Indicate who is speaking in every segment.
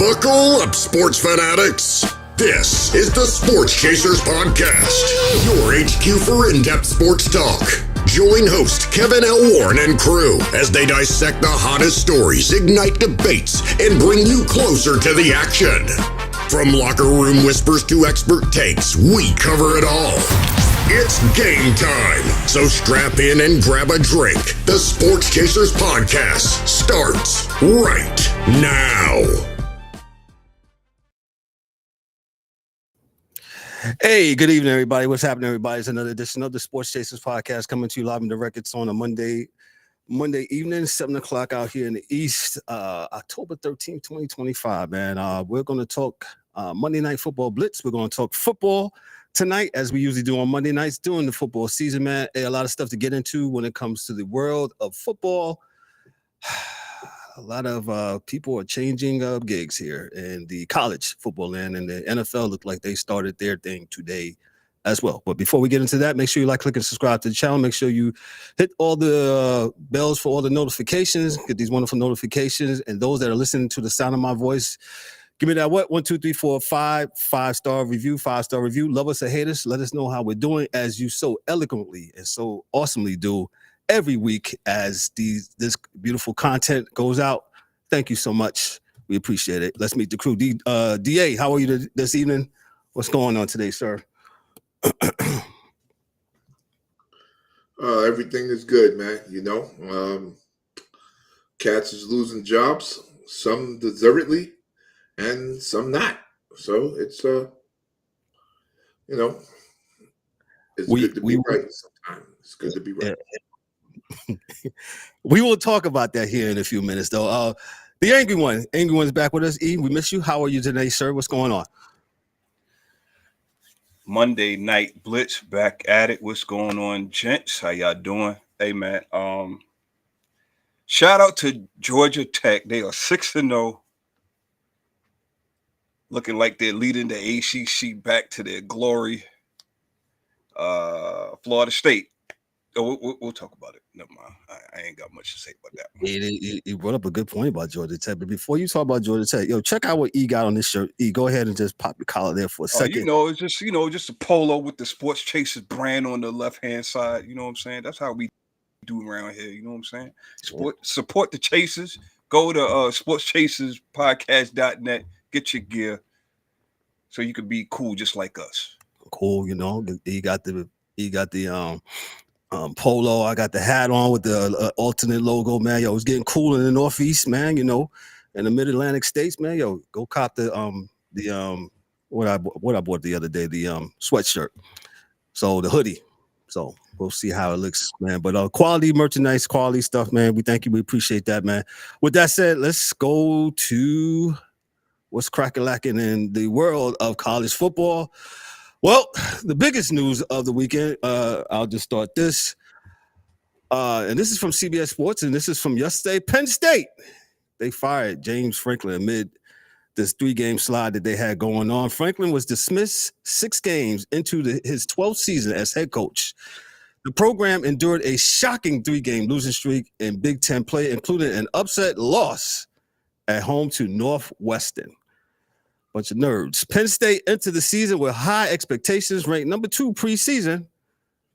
Speaker 1: Buckle up, sports fanatics. This is the Sports Chasers Podcast, your HQ for in-depth sports talk. Join host Kevin L. Warren and crew as they dissect the hottest stories, ignite debates, and bring you closer to the action. From locker room whispers to expert takes, we cover it all. It's game time, so strap in and grab a drink. The Sports Chasers Podcast starts right now.
Speaker 2: Hey, good evening, everybody. What's happening, everybody? It's another edition of the Sports Chasers Podcast coming to you live and direct. It's on a Monday evening, 7 o'clock out here in the East, October 13th, 2025, man. We're going to talk Monday Night Football Blitz. We're going to talk football tonight, as we usually do on Monday nights during the football season, man. A lot of stuff to get into when it comes to the world of football. A lot of people are changing gigs here in the college football land, and the NFL look like they started their thing today as well. But before we get into that, make sure you like, click, and subscribe to the channel. Make sure you hit all the bells for all the notifications. Get these wonderful notifications. And those that are listening to the sound of my voice, give me that 1, 2, 3, 4, 5-star review, 5-star review. Love us or hate us. Let us know how we're doing, as you so eloquently and so awesomely do every week as this beautiful content goes out. Thank you so much. We appreciate it. Let's meet the crew. DA, how are you this evening? What's going on today, sir?
Speaker 3: Everything is good, man. You know, Cats is losing jobs, some deservedly and some not. So it's, you know, it's good to be right sometimes. It's good to be right.
Speaker 2: We will talk about that here in a few minutes, though. The angry one's back with us. E, we miss you. How are you today, sir? What's going on?
Speaker 4: Monday Night Blitz, back at it. What's going on, gents? How y'all doing? Hey, man. Shout out to Georgia Tech. They are 6-0, looking like they're leading the ACC back to their glory. Florida State. We'll talk about it. Never mind. I ain't got much to say about that.
Speaker 2: He brought up a good point about Georgia Tech. But before you talk about Georgia Tech, check out what E got on this shirt. E, go ahead and just pop your collar there for a second.
Speaker 4: It's just a polo with the Sports Chasers brand on the left-hand side. You know what I'm saying? That's how we do around here. You know what I'm saying? Support the Chasers. Go to sportschasers.podcast.net. Get your gear so you can be cool just like us.
Speaker 2: Cool, he got the polo. I got the hat on with the alternate logo, man. It's getting cool in the Northeast, man. In the Mid-Atlantic states, man. Go cop the what I bought the other day, the sweatshirt. So the hoodie. So we'll see how it looks, man. But quality merchandise, quality stuff, man. We thank you. We appreciate that, man. With that said, let's go to what's crack-a-lacking in the world of college football. Well, the biggest news of the weekend, I'll just start this. And this is from CBS Sports, and this is from yesterday. Penn State, they fired James Franklin amid this 3-game slide that they had going on. Franklin was dismissed 6 games into his 12th season as head coach. The program endured a shocking 3-game losing streak in Big Ten play, including an upset loss at home to Northwestern. Bunch of nerds. Penn State entered the season with high expectations, ranked number 2 preseason.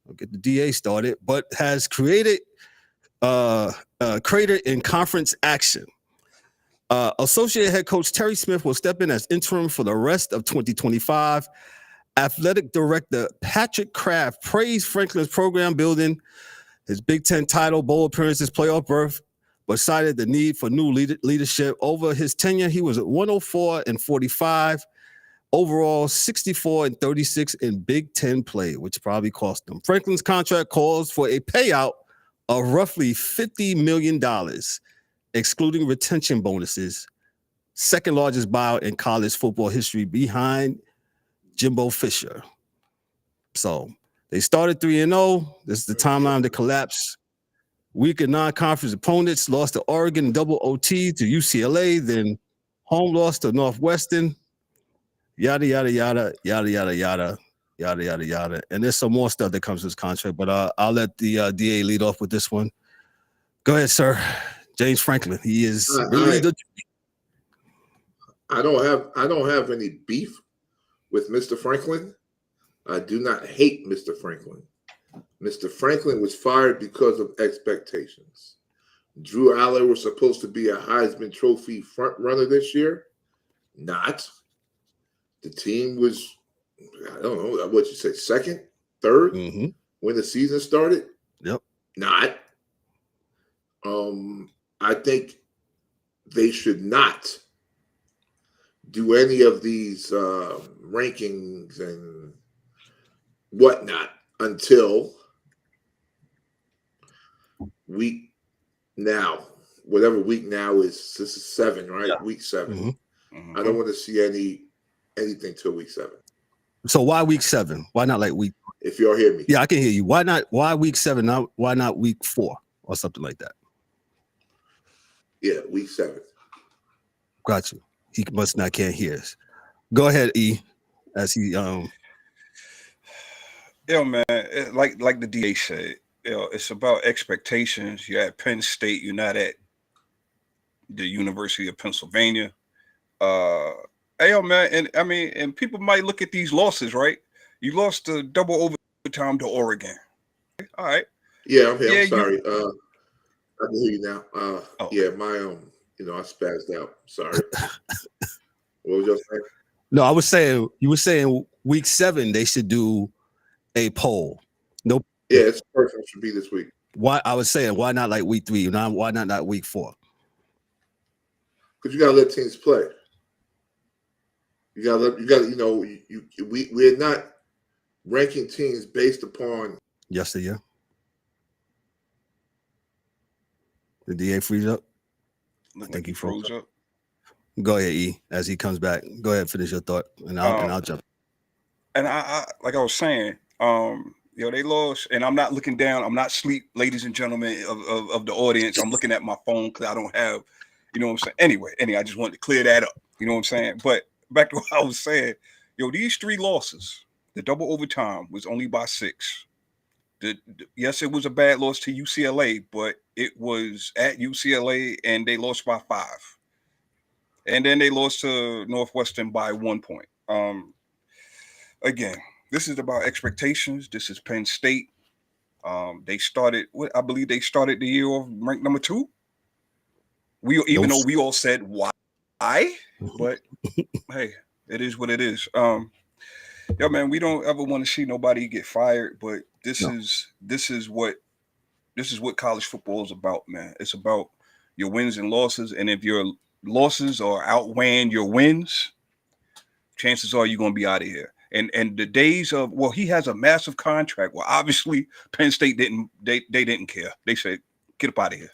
Speaker 2: I'll get the DA started, but has created crater in conference action. Associate head coach Terry Smith will step in as interim for the rest of 2025. Athletic director Patrick Kraft praised Franklin's program building, his Big Ten title, bowl appearances, playoff berth, but cited the need for new leadership. Over his tenure, he was at 104-45, overall 64-36 in Big Ten play, which probably cost him. Franklin's contract calls for a payout of roughly $50 million, excluding retention bonuses, second largest buyout in college football history behind Jimbo Fisher. So they started 3-0. This is the timeline to collapse. Weak in non-conference opponents, lost to Oregon in double OT, to UCLA, then home loss to Northwestern, yada, yada, yada, yada, yada, yada, yada, yada, yada. And there's some more stuff that comes with this contract, but I'll let the DA lead off with this one. Go ahead, sir. James Franklin. He is
Speaker 3: I-
Speaker 2: really the.
Speaker 3: I don't have any beef with Mr. Franklin. I do not hate Mr. Franklin. Mr. Franklin was fired because of expectations. Drew Aller was supposed to be a Heisman Trophy front runner this year. Not. The team was, I don't know, what you say, second, third when the season started.
Speaker 2: Yep.
Speaker 3: Not. I think they should not do any of these rankings and whatnot until week now, whatever week now is. This is 7, right?
Speaker 2: Yeah.
Speaker 3: Week 7. I don't want to see anything till week 7.
Speaker 2: So why week 7? Why not like week?
Speaker 3: If y'all hear me,
Speaker 2: yeah, I can hear you. Why not? Why week 7? Why not week 4 or something like that?
Speaker 3: Yeah, week 7.
Speaker 2: Got you. He must not can't hear us. Go ahead, E. As he
Speaker 4: Yo, man, like the DA said, it's about expectations. You're at Penn State. You're not at the University of Pennsylvania. Yo, man, and people might look at these losses, right? You lost the double overtime to Oregon. All right.
Speaker 3: Yeah, I'm here. Yeah, I'm sorry. I can hear you now. Yeah, my I spazzed out. Sorry. What was you saying?
Speaker 2: No, I was saying you were saying week 7 they should do a poll. Nope.
Speaker 3: Yeah, it's perfect. It should be this week.
Speaker 2: Why? I was saying why not like week 3? Why not week 4?
Speaker 3: Because you gotta let teams play. We're not ranking teams based upon
Speaker 2: yesterday. The DA freeze up. I think he froze up. Go ahead, E. As he comes back, go ahead, finish your thought, and I'll jump.
Speaker 4: And I like I was saying, they lost, and I'm not looking down. I'm not asleep, ladies and gentlemen of the audience. I'm looking at my phone because I don't have, what I'm saying. Anyway, I just wanted to clear that up. You know what I'm saying? But back to what I was saying, these 3 losses, the double overtime was only by 6. Yes, it was a bad loss to UCLA, but it was at UCLA, and they lost by 5. And then they lost to Northwestern by 1 point. Again, this is about expectations. This is Penn State. They started, I believe they started the year off ranked number 2. Even though we all said why, but hey, it is what it is. Man, we don't ever want to see nobody get fired, but this is what college football is about, man. It's about your wins and losses, and if your losses are outweighing your wins, chances are you're going to be out of here. And the days of, he has a massive contract. Well, obviously Penn State didn't care. They said, get up out of here.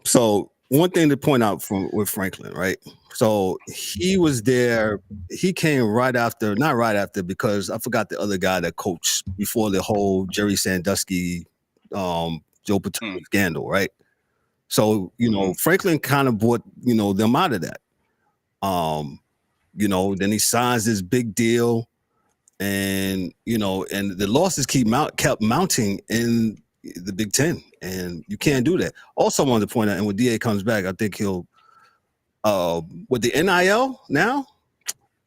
Speaker 2: So one thing to point out with Franklin, right? So he was there. He came not right after, because I forgot the other guy that coached before the whole Jerry Sandusky, Joe Paterno scandal, right? So, Franklin kind of brought, them out of that. Then he signs this big deal, and, and the losses kept mounting in the Big Ten, and you can't do that. Also, I wanted to point out, and when DA comes back, I think he'll, with the NIL now,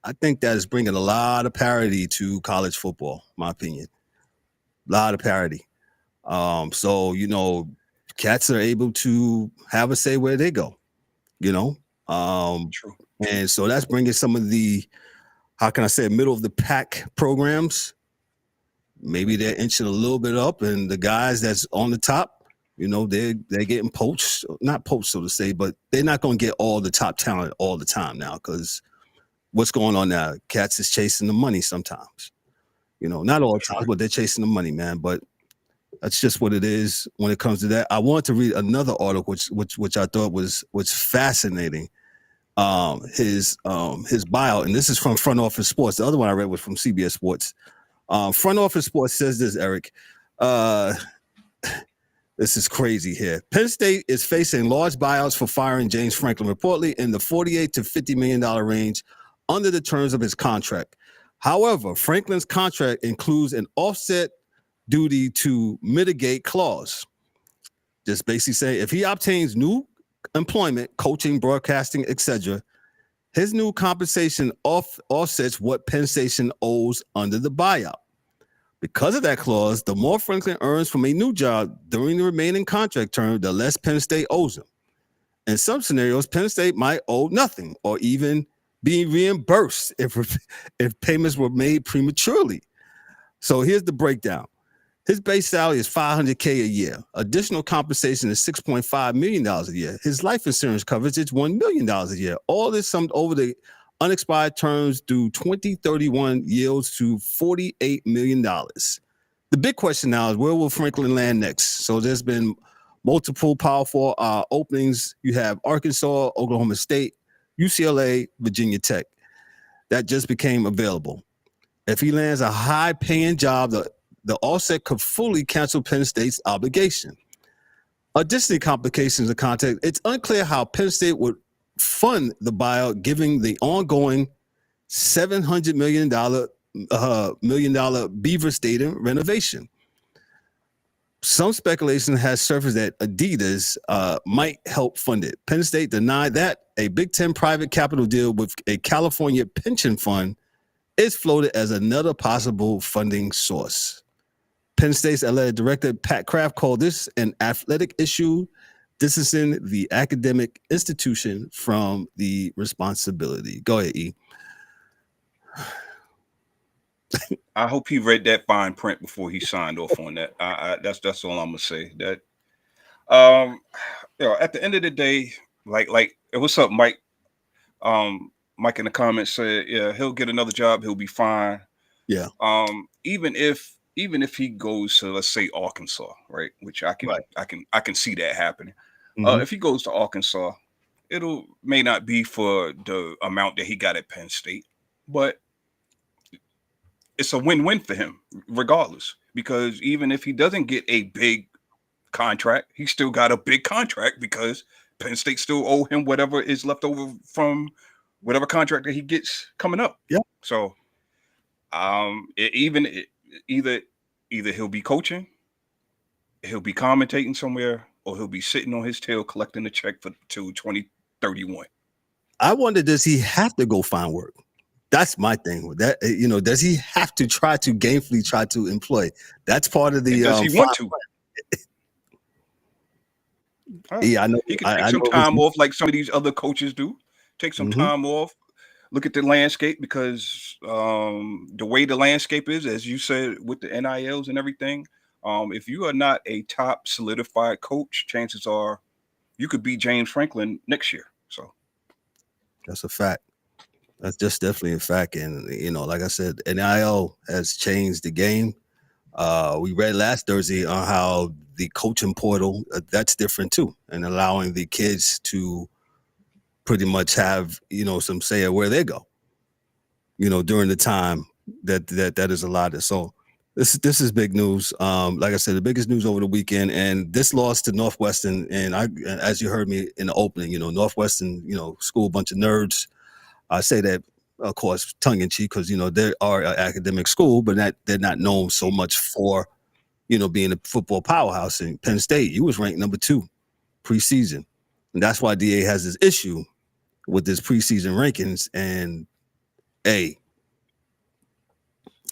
Speaker 2: I think that is bringing a lot of parity to college football, my opinion. A lot of parity. So, cats are able to have a say where they go,
Speaker 4: True.
Speaker 2: And so that's bringing some of the, how can I say, middle of the pack programs. Maybe they're inching a little bit up, and the guys that's on the top, they're getting poached, not poached, so to say, but they're not going to get all the top talent all the time now, because what's going on now? Cats is chasing the money sometimes, not all the time, but they're chasing the money, man. But that's just what it is when it comes to that. I wanted to read another article, which I thought was fascinating. His buyout, and this is from Front Office Sports. The other one I read was from CBS Sports. Front Office Sports says this, Eric. This is crazy here. Penn State is facing large buyouts for firing James Franklin, reportedly in the $48 to $50 million range under the terms of his contract. However, Franklin's contract includes an offset duty to mitigate clause. just basically say if he obtains new employment, coaching, broadcasting, etc., his new compensation offsets what Penn State owes under the buyout. Because of that clause, the more Franklin earns from a new job during the remaining contract term, the less Penn State owes him. In some scenarios, Penn State might owe nothing or even be reimbursed if payments were made prematurely. So here's the breakdown. His base salary is $500K a year. Additional compensation is $6.5 million a year. His life insurance coverage is $1 million a year. All this summed over the unexpired terms through 2031 yields to $48 million. The big question now is where will Franklin land next? So there's been multiple powerful openings. You have Arkansas, Oklahoma State, UCLA, Virginia Tech. That just became available. If he lands a high-paying job, the offset could fully cancel Penn State's obligation. Additionally, complications of context, it's unclear how Penn State would fund the buyout given the ongoing $700 million Beaver Stadium renovation. Some speculation has surfaced that Adidas might help fund it. Penn State denied that. A Big Ten private capital deal with a California pension fund is floated as another possible funding source. Penn State's athletic director, Pat Kraft, called this an athletic issue, distancing the academic institution from the responsibility. Go ahead, E.
Speaker 4: I hope he read that fine print before he signed off on that. That's all I'm gonna say. That at the end of the day, like what's up, Mike? Mike in the comments said, yeah, he'll get another job, he'll be fine.
Speaker 2: Yeah.
Speaker 4: Even if he goes to, let's say, Arkansas, right? Which I can see that happening.
Speaker 2: Mm-hmm.
Speaker 4: If he goes to Arkansas, may not be for the amount that he got at Penn State, but it's a win-win for him, regardless. Because even if he doesn't get a big contract, he still got a big contract because Penn State still owe him whatever is left over from whatever contract that he gets coming up.
Speaker 2: Yeah.
Speaker 4: So, either he'll be coaching, he'll be commentating somewhere, or he'll be sitting on his tail collecting a check till 2031.
Speaker 2: I wonder, does he have to go find work? That's my thing with that. Does he have to gainfully try to employ? That's part of the.
Speaker 4: And does he want to?
Speaker 2: Yeah, I know.
Speaker 4: He can take some time off, like some of these other coaches do. Take some time off. Look at the landscape, because the way the landscape is, as you said, with the NILs and everything, if you are not a top solidified coach, chances are you could be James Franklin next year. So
Speaker 2: that's a fact. That's just definitely a fact. And, like I said, NIL has changed the game. We read last Thursday on how the coaching portal, that's different too, and allowing the kids to pretty much have, some say of where they go, during the time that is allotted. So this is big news. Like I said, the biggest news over the weekend, and this loss to Northwestern. And as you heard me in the opening, Northwestern, school, bunch of nerds. I say that, of course, tongue in cheek, because, they are an academic school, but they're not known so much for, being a football powerhouse. In Penn State, you was ranked number 2 preseason. And that's why DA has this issue with this preseason rankings. And, hey,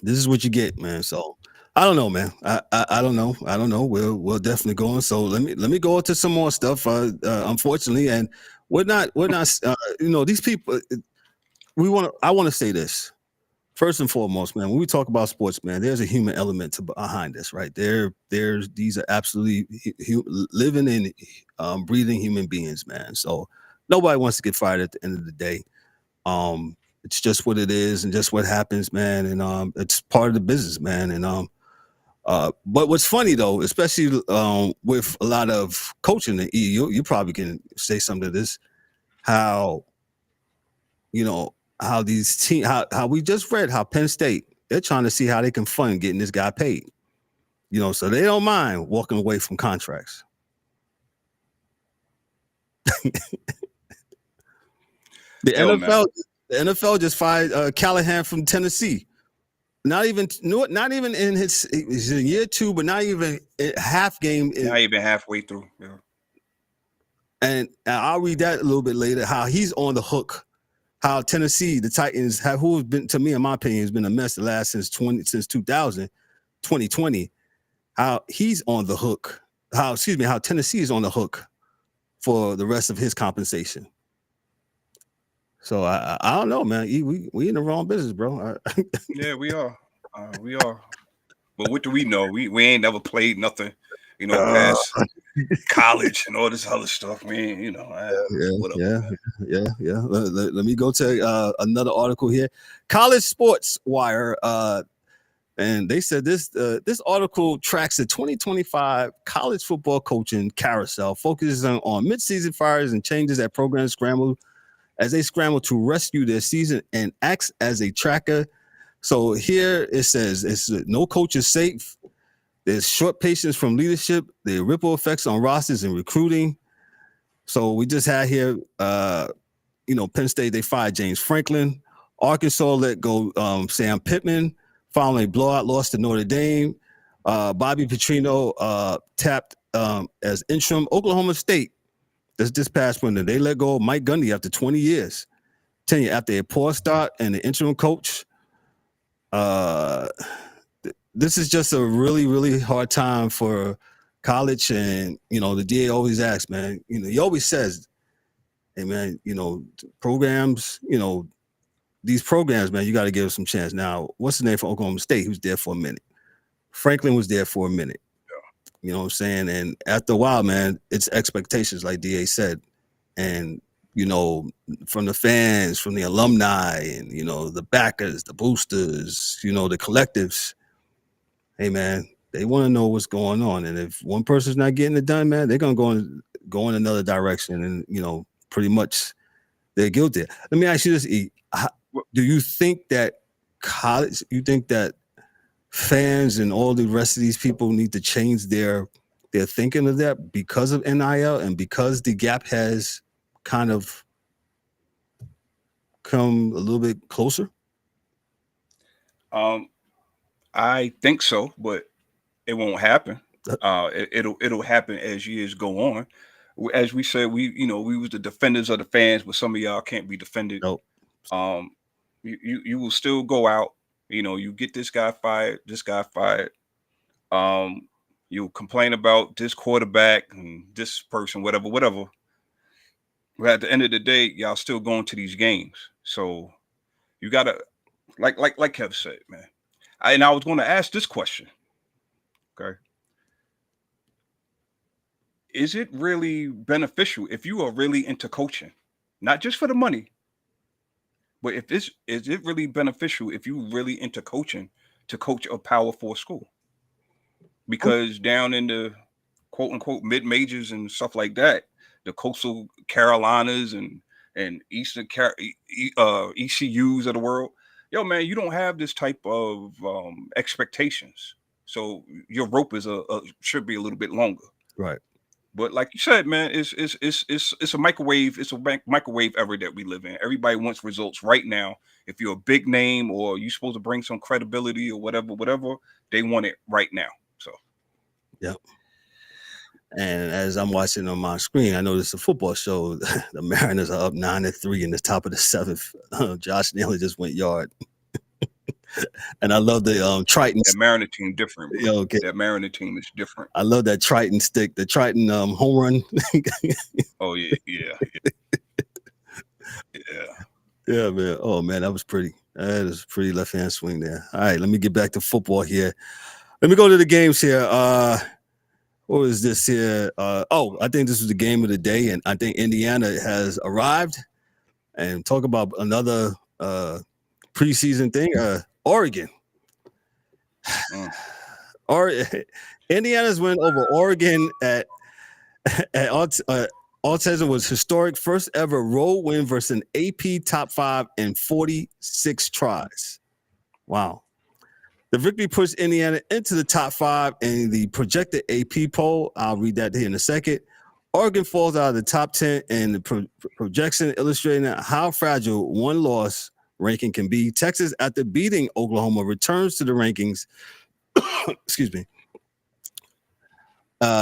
Speaker 2: this is what you get, man. So I don't know, man. I don't know. We'll definitely go on. So let me go into some more stuff. Unfortunately, and we're not. These people. I want to say this first and foremost, man. When we talk about sports, man, there's a human element behind this, right? These are absolutely living and breathing human beings, man. So nobody wants to get fired at the end of the day. It's just what it is, and just what happens, man. And it's part of the business, man. And but what's funny though, especially with a lot of coaching, and you probably can say something to this, how how these teams, how we just read how Penn State, they're trying to see how they can fund getting this guy paid. So they don't mind walking away from contracts. The NFL just fired Callahan from Tennessee. Not even in he's in year 2, but not even half game.
Speaker 4: Not even halfway through. Yeah.
Speaker 2: And I'll read that a little bit later. How he's on the hook. How Tennessee, the Titans, who have been, to me, in my opinion, has been a mess the last since 2020. How he's on the hook. How Tennessee is on the hook for the rest of his compensation. So I don't know, man. We in the wrong business, bro.
Speaker 4: Yeah, we are. But what do we know? We ain't never played nothing, past college and all this other stuff, man.
Speaker 2: Yeah. Let me go to another article here. College Sports Wire, and they said this article tracks the 2025 college football coaching carousel, focuses on midseason fires and changes that programs scramble to rescue their season, and acts as a tracker. So here it says no coach is safe. There's short patience from leadership. There are ripple effects on rosters and recruiting. So we just had here, Penn State, they fired James Franklin. Arkansas let go Sam Pittman following a blowout loss to Notre Dame. Bobby Petrino tapped as interim. Oklahoma State, this past winter, they let go of Mike Gundy after 20 years. Tenure after a poor start and the interim coach. This is just a really, really hard time for college. And, the DA always asks, man, he always says, hey, man, programs, these programs, man, you got to give them some chance. Now, what's the name for Oklahoma State? He was there for a minute. Franklin was there for a minute. You know what I'm saying? And after a while, man, it's expectations, like DA said. And, from the fans, from the alumni, and, the backers, the boosters, the collectives, hey, man, they want to know what's going on. And if one person's not getting it done, man, they're going to go in another direction. And, pretty much they're guilty. Let me ask you this, E. Do you think that fans and all the rest of these people need to change their thinking of that because of NIL and because the gap has kind of come a little bit closer?
Speaker 4: I think so, but it won't happen. It'll happen as years go on. As we said, we was the defenders of the fans, but some of y'all can't be defended.
Speaker 2: Nope.
Speaker 4: You will still go out. You get this guy fired. You'll complain about this quarterback and this person, whatever. But at the end of the day, y'all still going to these games. So you gotta, like Kev said, man. And I was going to ask this question. Okay. Is it really beneficial if you are really into coaching, not just for the money, but is it really beneficial if you really into coaching to coach a Power 4 school? Because down in the quote unquote mid majors and stuff like that, the coastal Carolinas and Eastern ECUs of the world, yo, man, you don't have this type of expectations. So your rope should be a little bit longer.
Speaker 2: Right.
Speaker 4: But like you said, man, it's a microwave. It's a microwave era that we live in. Everybody wants results right now. If you're a big name or you're supposed to bring some credibility or whatever, they want it right now. So,
Speaker 2: yep. And as I'm watching on my screen, I know this is a football show. The Mariners are up 9-3 in the top of the 7th. Josh Naylor just went yard. And I love the Triton.
Speaker 4: That Mariner team different.
Speaker 2: Yeah, okay.
Speaker 4: That Mariner team is different.
Speaker 2: I love that Triton stick, the Triton home run.
Speaker 4: Oh yeah.
Speaker 2: Yeah, man. Oh man, that was pretty. That is a pretty left hand swing there. All right, let me get back to football here. Let me go to the games here. What was this here? I think this was the game of the day, and I think Indiana has arrived. And talk about another preseason thing. Oregon. Indiana's win over Oregon at Altezza was historic, first ever road win versus an AP top 5 in 46 tries. Wow. The victory pushed Indiana into the top 5 in the projected AP poll. I'll read that here in a second. Oregon falls out of the top 10 in the projection, illustrating how fragile one loss ranking can be. Texas, after beating Oklahoma, returns to the rankings. Excuse me.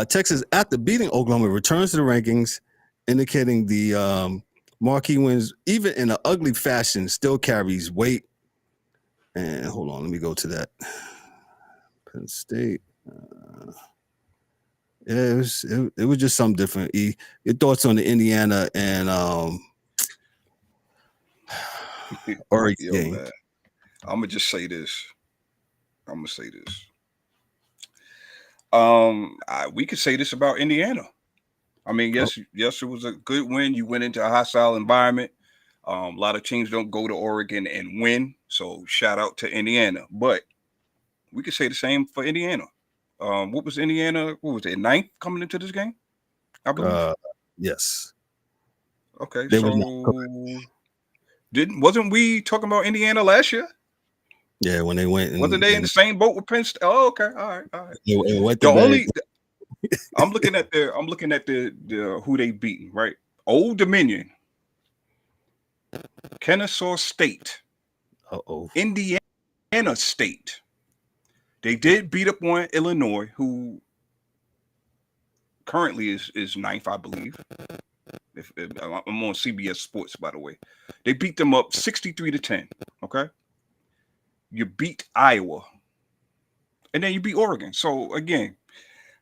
Speaker 2: Texas, after beating Oklahoma, returns to the rankings, indicating the marquee wins, even in an ugly fashion, still carries weight. And hold on, let me go to that. Penn State. Yeah, it was just something different. Your thoughts on the Indiana and Oregon game?
Speaker 4: Man, I'm gonna just say this. We could say this about Indiana. I mean, yes, it was a good win. You went into a hostile environment. A lot of teams don't go to Oregon and win, so shout out to Indiana. But we could say the same for Indiana. What was Indiana? What was it? 9th coming into this game, I believe.
Speaker 2: Yes.
Speaker 4: Okay, wasn't we talking about Indiana last year?
Speaker 2: Yeah, when they went,
Speaker 4: wasn't they in the same boat with Penn State? Oh, okay, all right. I'm looking at the who they beaten, right? Old Dominion, Kennesaw State, Indiana State. They did beat up on Illinois, who currently is 9th, I believe. If I'm on CBS Sports, by the way. They beat them up 63-10. Okay. You beat Iowa. And then you beat Oregon. So again,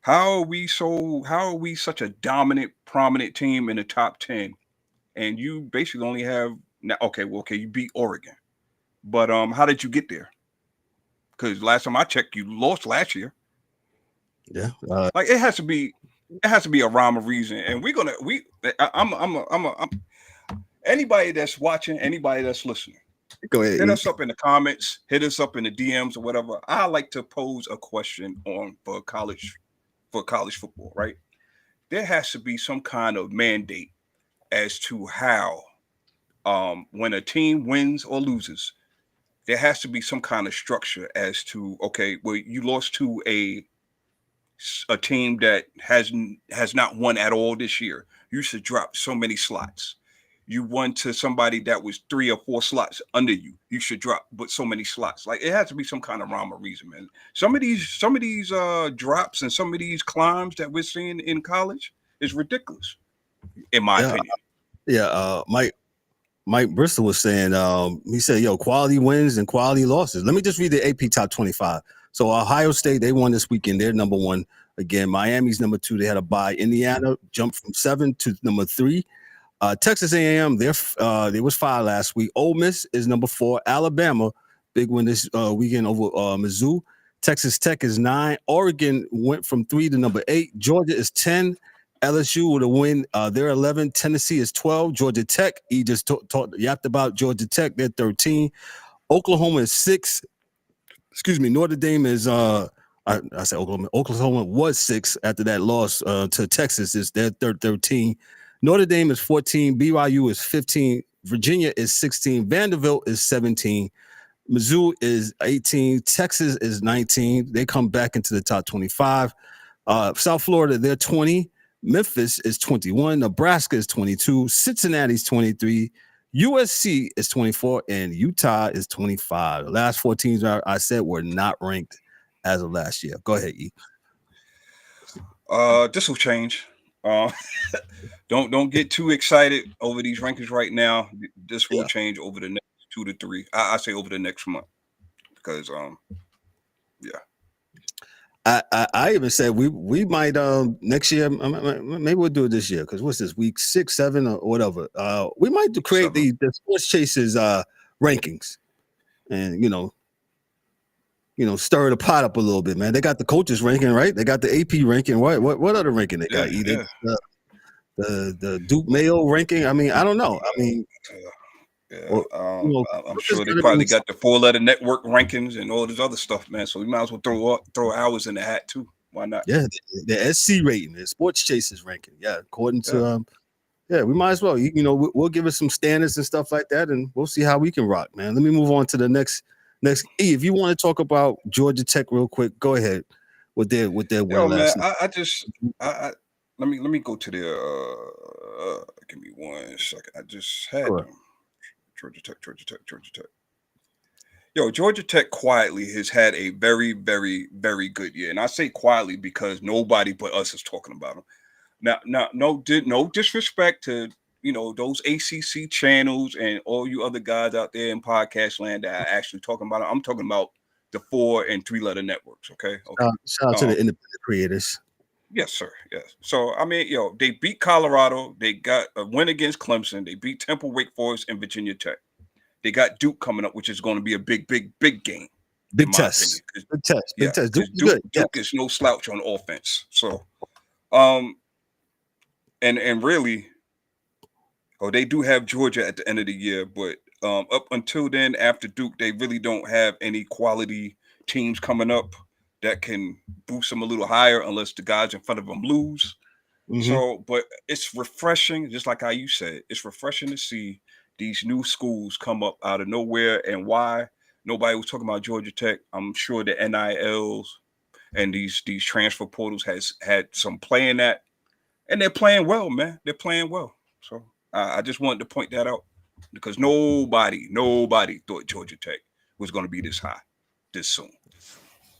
Speaker 4: how are we such a dominant, prominent team in the top 10? And you basically only have you beat Oregon. But how did you get there? Because last time I checked, you lost last year.
Speaker 2: Yeah.
Speaker 4: Like it has to be a rhyme or reason. And anybody that's watching, anybody that's listening,
Speaker 2: go ahead.
Speaker 4: Hit us up in the comments, hit us up in the DMs or whatever. I like to pose a question for college football, right? There has to be some kind of mandate as to how when a team wins or loses, there has to be some kind of structure as to, okay, well, you lost to a team that has not won at all this year. You should drop so many slots. You won to somebody that was 3 or 4 slots under you. You should drop but so many slots. Like it has to be some kind of rhyme or reason, man. Some of these drops and some of these climbs that we're seeing in college is ridiculous, in my opinion.
Speaker 2: Yeah, Mike Bristol was saying, he said, quality wins and quality losses. Let me just read the AP top 25. So Ohio State, they won this weekend. They're number 1. Again, Miami's number 2. They had a bye. Indiana jumped from 7 to number 3. Texas A&M, they was 5 last week. Ole Miss is number 4. Alabama, big win this weekend over Mizzou. Texas Tech is 9. Oregon went from 3 to number 8. Georgia is 10. LSU with a win. They're 11. Tennessee is 12. Georgia Tech, he just yapped about Georgia Tech. They're 13. Oklahoma is 6. Excuse me. Notre Dame is I said Oklahoma. Oklahoma was 6 after that loss to Texas. They're 13. Notre Dame is 14. BYU is 15. Virginia is 16. Vanderbilt is 17. Mizzou is 18. Texas is 19. They come back into the top 25. South Florida, they're 20. Memphis is 21. Nebraska is 22. Cincinnati's 23. USC is 24. And Utah is 25. The last 4 teams I said were not ranked as of last year. Go ahead, E.
Speaker 4: This will change. Don't get too excited over these rankings right now. This will change over the next 2 to 3. I say over the next month because
Speaker 2: I even said we might next year, maybe we'll do it this year because what's this, week 6, 7 or whatever. We might create the Sports Chasers rankings, and stir the pot up a little bit, man. They got the coaches ranking, right? They got the AP ranking. What other ranking they got? The Duke Mayo ranking. I mean, I don't know. I mean,
Speaker 4: I'm sure they probably got the 4-letter network rankings and all this other stuff, man. So we might as well throw ours in the hat too. Why not?
Speaker 2: Yeah, the SC rating, the Sports Chasers ranking. Yeah, according to we might as well. We'll give it some standards and stuff like that, and we'll see how we can rock, man. Let me move on to the next. E, if you want to talk about Georgia Tech real quick, go ahead with their win last night.
Speaker 4: Let me go to their give me 1 second. I just had them. Yo, Georgia Tech quietly has had a very, very, very good year. And I say quietly because nobody but us is talking about them. Now, no disrespect to, those ACC channels and all you other guys out there in podcast land that are actually talking about it. I'm talking about the 4 and 3 letter networks. Okay.
Speaker 2: Shout out to the independent creators.
Speaker 4: Yes, sir. Yes. So, I mean, they beat Colorado. They got a win against Clemson. They beat Temple, Wake Forest, and Virginia Tech. They got Duke coming up, which is going to be a big, big, big game.
Speaker 2: Big test. Big test.
Speaker 4: Duke is no slouch on offense. So, and really, they do have Georgia at the end of the year, but up until then, after Duke, they really don't have any quality teams coming up that can boost them a little higher unless the guys in front of them lose. Mm-hmm. So, but it's refreshing, just like how you said, it's refreshing to see these new schools come up out of nowhere. And why nobody was talking about Georgia Tech, I'm sure the NILs and these transfer portals has had some play in that. And they're playing well, man. They're playing well. So I just wanted to point that out because nobody thought Georgia Tech was going to be this high this soon.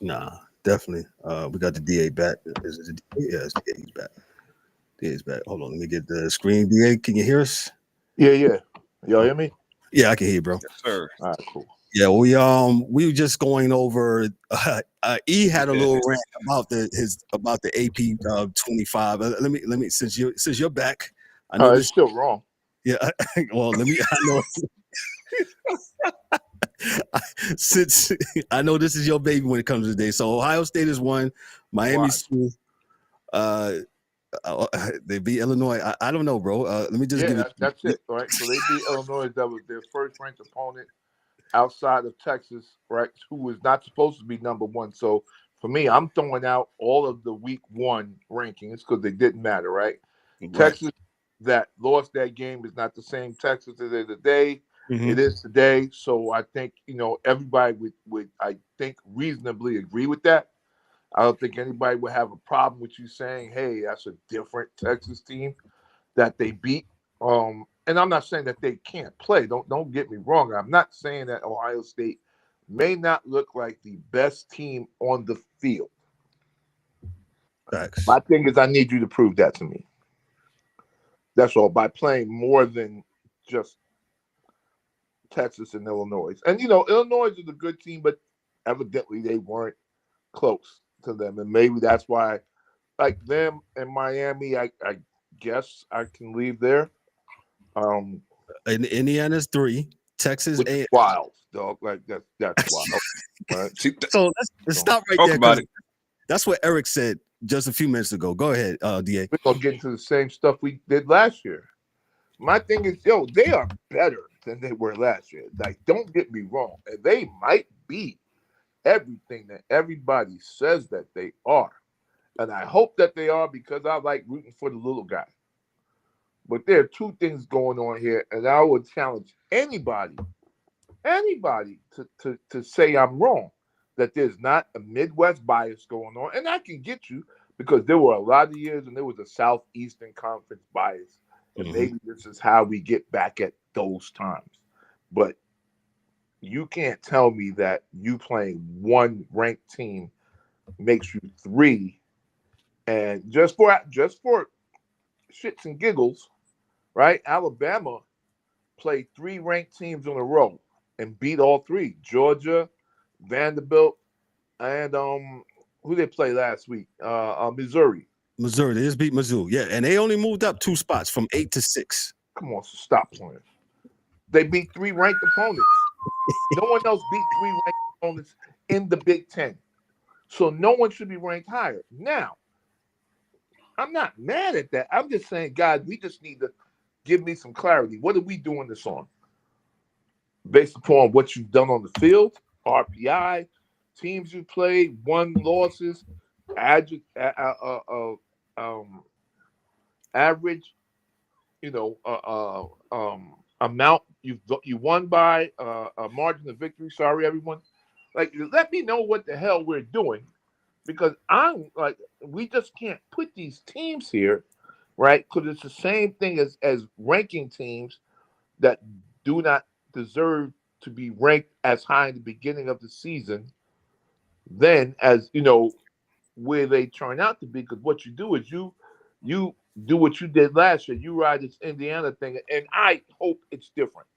Speaker 2: Nah, definitely. We got the DA back. Is it the DA? Yeah, it's DA. He's back. DA's back. Hold on. Let me get the screen. DA, can you hear us?
Speaker 5: Yeah. Y'all hear me?
Speaker 2: Yeah, I can hear you, bro.
Speaker 4: Yes, sir.
Speaker 5: All right, cool.
Speaker 2: Yeah, we were just going over. E had a little rant about the AP 25. Let me since you're back. I know
Speaker 5: it's still wrong.
Speaker 2: Yeah. Well, let me. I know. Since I know this is your baby when it comes to today. So Ohio State is 1. Miami's 2. They beat Illinois. I don't know, bro. Let me just give it.
Speaker 5: That's it, right? So they beat Illinois. That was their first ranked opponent outside of Texas, right? Who was not supposed to be number 1. So for me, I'm throwing out all of the week 1 rankings because they didn't matter, right? Texas that lost that game is not the same Texas as it is today. Mm-hmm. It is today. So I think, everybody would I think reasonably agree with that. I don't think anybody would have a problem with you saying, hey, that's a different Texas team that they beat. And I'm not saying that they can't play. Don't get me wrong. I'm not saying that Ohio State may not look like the best team on the field.
Speaker 2: Thanks.
Speaker 5: My thing is I need you to prove that to me. That's all, by playing more than just Texas and Illinois. And, Illinois is a good team, but evidently they weren't close to them. And maybe that's why, like them and Miami, I guess I can leave there.
Speaker 2: And Indiana's 3. Texas
Speaker 5: is wild, dog. Like that's wild. Right?
Speaker 2: So let's stop right there. About it. That's what Eric said just a few minutes ago. Go ahead, DA.
Speaker 5: We're gonna get into the same stuff we did last year. My thing is, they are better than they were last year. Like, don't get me wrong. And they might be everything that everybody says that they are. And I hope that they are because I like rooting for the little guy. But there are 2 things going on here, and I would challenge anybody to say I'm wrong, that there's not a Midwest bias going on. And I can get you because there were a lot of years and there was a Southeastern Conference bias. And maybe this is how we get back at those times. But you can't tell me that you playing 1 ranked team makes you 3. And just for shits and giggles, right? Alabama played 3 ranked teams in a row and beat all 3. Georgia, Vanderbilt, and who they play last week? Missouri.
Speaker 2: Missouri, they just beat Mizzou. Yeah, and they only moved up 2 spots from 8 to 6.
Speaker 5: Come on, so stop playing. They beat 3 ranked opponents. No one else beat 3 ranked opponents in the Big Ten. So no one should be ranked higher. Now, I'm not mad at that. I'm just saying, guys, we just need to give me some clarity. What are we doing this on? Based upon what you've done on the field, RPI, teams you played, 1 losses, average, amount you won by, a margin of victory. Sorry, everyone. Like, let me know what the hell we're doing, because I'm like, we just can't put these teams here, right? Because it's the same thing as ranking teams that do not deserve to be ranked as high in the beginning of the season than as where they turn out to be. Because what you do is you do what you did last year. You ride this Indiana thing, and I hope it's different.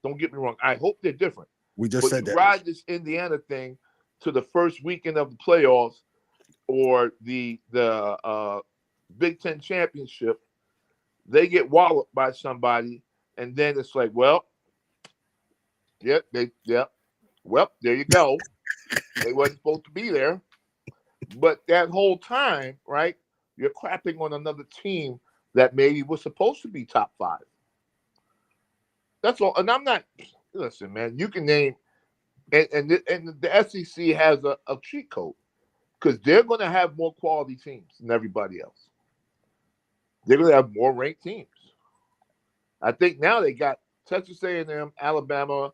Speaker 5: Don't get me wrong. I hope they're different.
Speaker 2: We just said
Speaker 5: you
Speaker 2: that.
Speaker 5: Ride this Indiana thing to the first weekend of the playoffs or the Big Ten championship. They get walloped by somebody, and then it's like, well, well, there you go. They wasn't supposed to be there. But that whole time, right, you're crapping on another team that maybe was supposed to be top 5. That's all. And I'm not, listen, man, you can name, and the SEC has a cheat code because they're going to have more quality teams than everybody else. They're going to have more ranked teams. I think now they got Texas A&M, Alabama,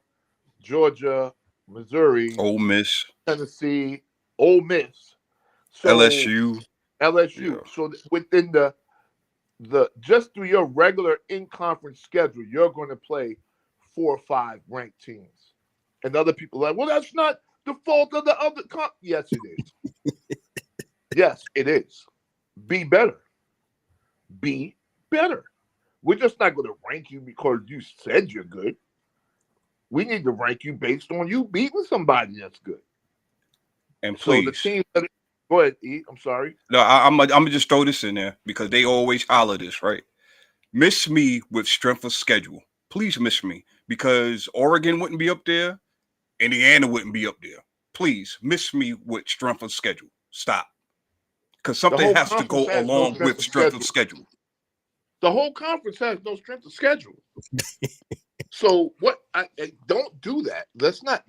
Speaker 5: Georgia, Missouri,
Speaker 4: Ole Miss,
Speaker 5: Tennessee, Ole Miss,
Speaker 4: LSU.
Speaker 5: Yeah. So within the just through your regular in-conference schedule, you're going to play 4 or 5 ranked teams. And other people are like, well, that's not the fault of the other. Yes, it is. Yes, it is. Be better. Be better. We're just not going to rank you because you said you're good. We need to rank you based on you beating somebody that's good.
Speaker 4: And please.
Speaker 5: So the team. Go ahead, E. I'm sorry.
Speaker 4: No, I'm gonna just throw this in there because they always holler this, right? Miss me with strength of schedule. Please miss me because Oregon wouldn't be up there, Indiana wouldn't be up there. Please miss me with strength of schedule. Stop. Because something has to go along with strength of schedule.
Speaker 5: The whole conference has no strength of schedule. So what? I don't do that. Let's not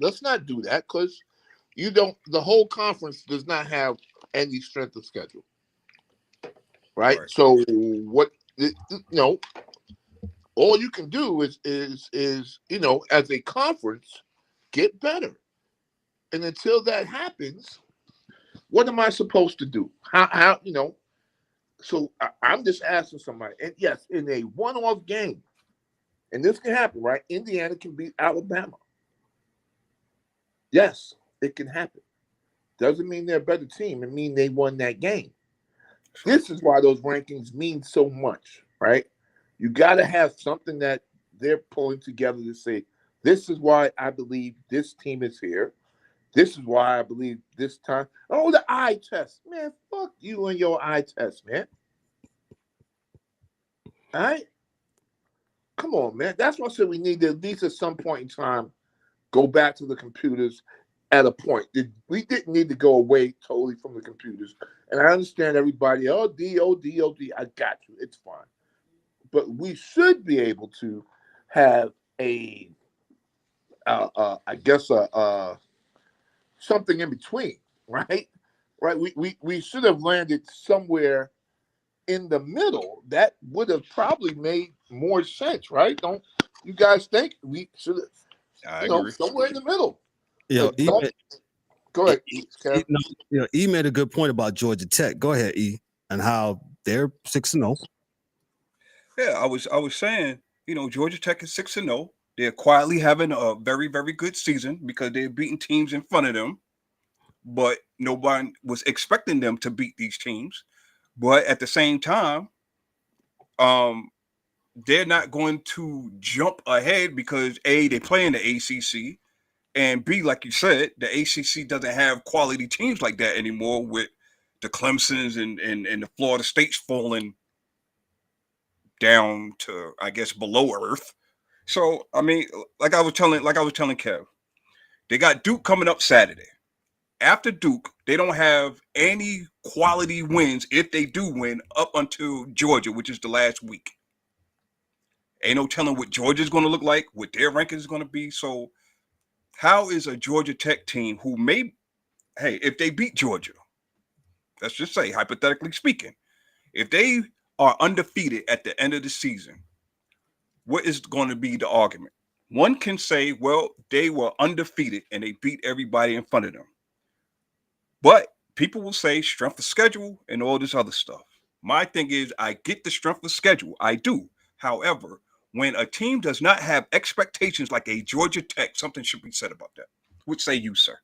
Speaker 5: do that because you don't. The whole conference does not have any strength of schedule, right? So what? All you can do is as a conference, get better. And until that happens, what am I supposed to do? How So I'm just asking somebody, and yes, in a one-off game, and this can happen, right? Indiana can beat Alabama. Yes, it can happen. Doesn't mean they're a better team. It means they won that game. This is why those rankings mean so much, right? You got to have something that they're pulling together to say, this is why I believe this team is here. This is why I believe this time. Oh, the eye test. Man, fuck you and your eye test, man. All right? Come on, man. That's why I said we need to, at least at some point in time, go back to the computers at a point. We didn't need to go away totally from the computers. And I understand everybody, D. I got you. It's fine. But we should be able to have something in between, right? Right. We should have landed somewhere in the middle. That would have probably made more sense, right? Don't you guys think we should have, somewhere in the middle?
Speaker 2: Yeah.
Speaker 5: Go ahead.
Speaker 2: E made a good point about Georgia Tech. Go ahead, E, and how they're 6-0.
Speaker 4: Yeah, I was saying, Georgia Tech is 6-0. They're quietly having a very, very good season because they're beating teams in front of them, but nobody was expecting them to beat these teams. But at the same time, they're not going to jump ahead because A, they play in the ACC, and B, like you said, the ACC doesn't have quality teams like that anymore with the Clemsons and the Florida States falling down to, I guess, below earth. So, I mean, like I was telling Kev, they got Duke coming up Saturday. After Duke, they don't have any quality wins if they do win up until Georgia, which is the last week. Ain't no telling what Georgia's going to look like, what their ranking is going to be. So how is a Georgia Tech team who if they beat Georgia, let's just say, hypothetically speaking, if they are undefeated at the end of the season, what is going to be the argument? One can say, well, they were undefeated and they beat everybody in front of them. But people will say strength of schedule and all this other stuff. My thing is, I get the strength of schedule. I do. However, when a team does not have expectations like a Georgia Tech, something should be said about that. What say you, sir?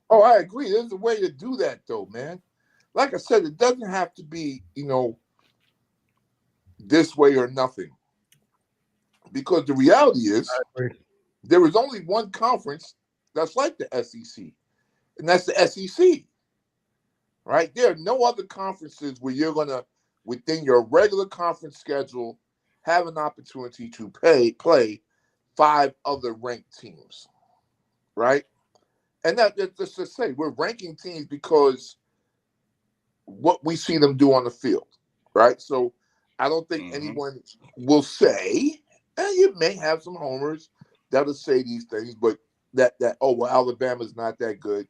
Speaker 5: Oh, I agree. There's a way to do that, though, man. Like I said, it doesn't have to be, this way or nothing. Because the reality is, there is only one conference that's like the SEC, and that's the SEC, right? There are no other conferences where you're going to, within your regular conference schedule, have an opportunity to play 5 other ranked teams, right? And that's to say, we're ranking teams because what we see them do on the field, right? So I don't think anyone will say, and you may have some homers that'll say these things, but that well, Alabama's not that good,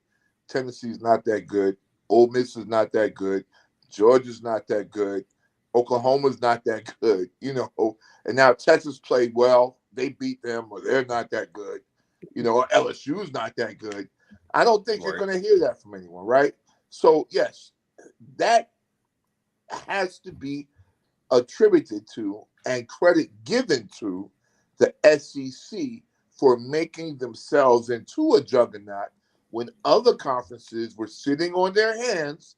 Speaker 5: Tennessee's not that good, Ole Miss is not that good, Georgia's not that good, Oklahoma's not that good, and now Texas played well, they beat them, or they're not that good, or LSU's not that good. I don't think you're going to hear that from anyone, right? So, yes, that has to be attributed to and credit given to the SEC for making themselves into a juggernaut when other conferences were sitting on their hands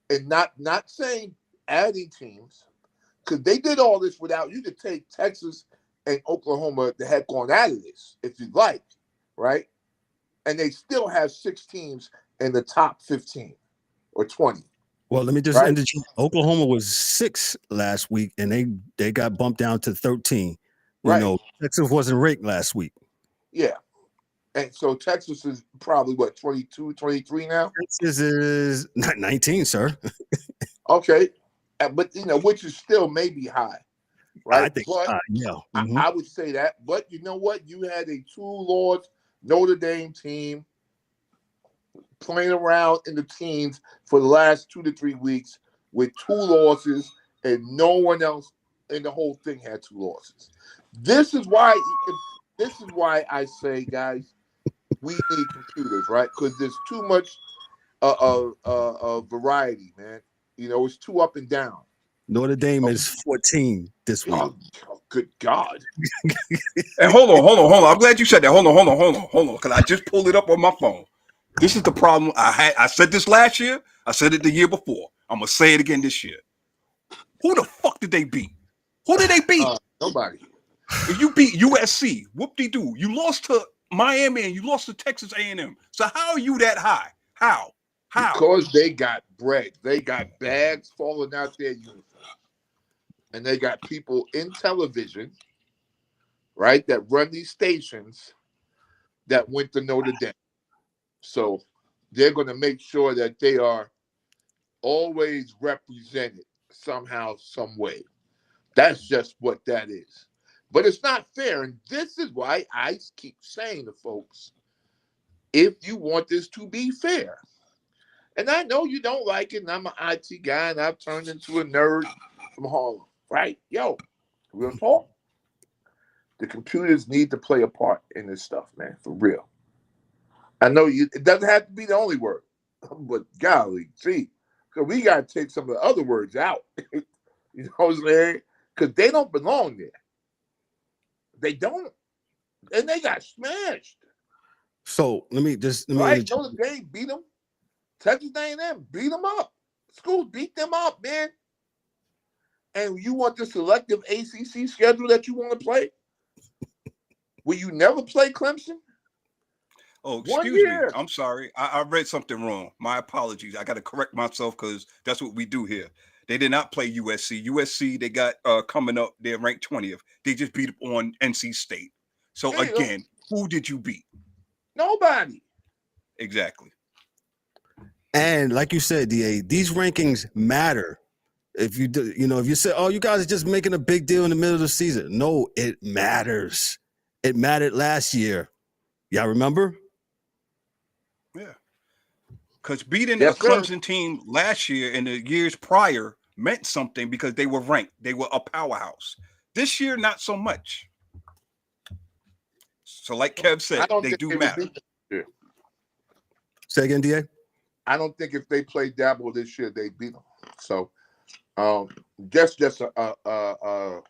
Speaker 5: and not saying adding teams, because they did all this without. You could take Texas and Oklahoma the heck on out of this if you'd like, right? And they still have 6 teams in the top 15 or 20.
Speaker 2: Well, let me just interject. Oklahoma was 6 last week, and they got bumped down to 13. Texas wasn't ranked last week. Yeah.
Speaker 5: And so Texas is probably, 22, 23 now?
Speaker 2: Texas is not 19, sir.
Speaker 5: Okay. But, which is still maybe high, right?
Speaker 2: I think,
Speaker 5: I would say that. But you know what? You had a 2-loss Notre Dame team playing around in the teens for the last 2 to 3 weeks with 2 losses, and no one else in the whole thing had 2 losses. This is why I say, guys, we need computers, right? Because there's too much variety, man. It's too up and down.
Speaker 2: Notre Dame is 14 this week.
Speaker 5: Oh, good God.
Speaker 4: And hold on. I'm glad you said that. Hold on. Because I just pulled it up on my phone. This is the problem I had. I said this last year. I said it the year before. I'm going to say it again this year. Who the fuck did they beat? Who did they beat?
Speaker 5: Nobody.
Speaker 4: If you beat USC, whoop-de-doo. You lost to Miami and you lost to Texas A&M. So how are you that high? How?
Speaker 5: Because they got bread. They got bags falling out their uniform. And they got people in television, right, that run these stations that went to Notre Dame. So they're going to make sure that they are always represented somehow, some way. That's just what that is. But it's not fair. And this is why I keep saying to folks, if you want this to be fair, and I know you don't like it, and I'm an IT guy, and I've turned into a nerd from Harlem, right? Yo, real talk. The computers need to play a part in this stuff, man, for real. I know it doesn't have to be the only word, but golly, gee, because we got to take some of the other words out. You know what I'm saying? Because they don't belong there. They don't. And they got smashed.
Speaker 2: So let me
Speaker 5: right? Notre Dame beat them. Texas A&M beat them up. Schools beat them up, man. And you want the selective ACC schedule that you want to play? Will you never play Clemson?
Speaker 4: Oh, excuse me. I'm sorry. I read something wrong. My apologies. I got to correct myself because that's what we do here. They did not play USC. USC, they got coming up. They're ranked 20th. They just beat up on NC State. So again, who did you beat?
Speaker 5: Nobody.
Speaker 4: Exactly.
Speaker 2: And like you said, DA, these rankings matter. If you do, if you say, "Oh, you guys are just making a big deal in the middle of the season," no, it matters. It mattered last year. Y'all remember?
Speaker 4: Yeah. Because beating a Clemson team last year and the years prior meant something because they were ranked. They were a powerhouse. This year, not so much. So, like Kev said, they do matter.
Speaker 2: Say again, DA?
Speaker 5: I don't think if they play Dabble this year, they beat them. So, just a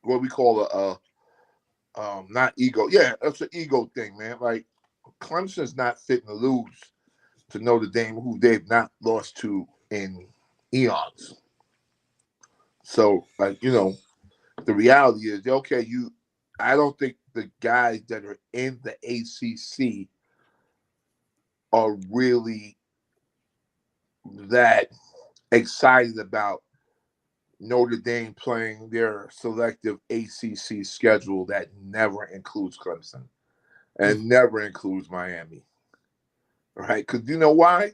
Speaker 5: what we call not ego. Yeah, that's an ego thing, man. Like Clemson's not fitting to lose to Notre Dame, who they've not lost to in eons. So, like, the reality is, okay, I don't think the guys that are in the ACC are really that excited about Notre Dame playing their selective ACC schedule that never includes Clemson and never includes Miami, right? Because you know why?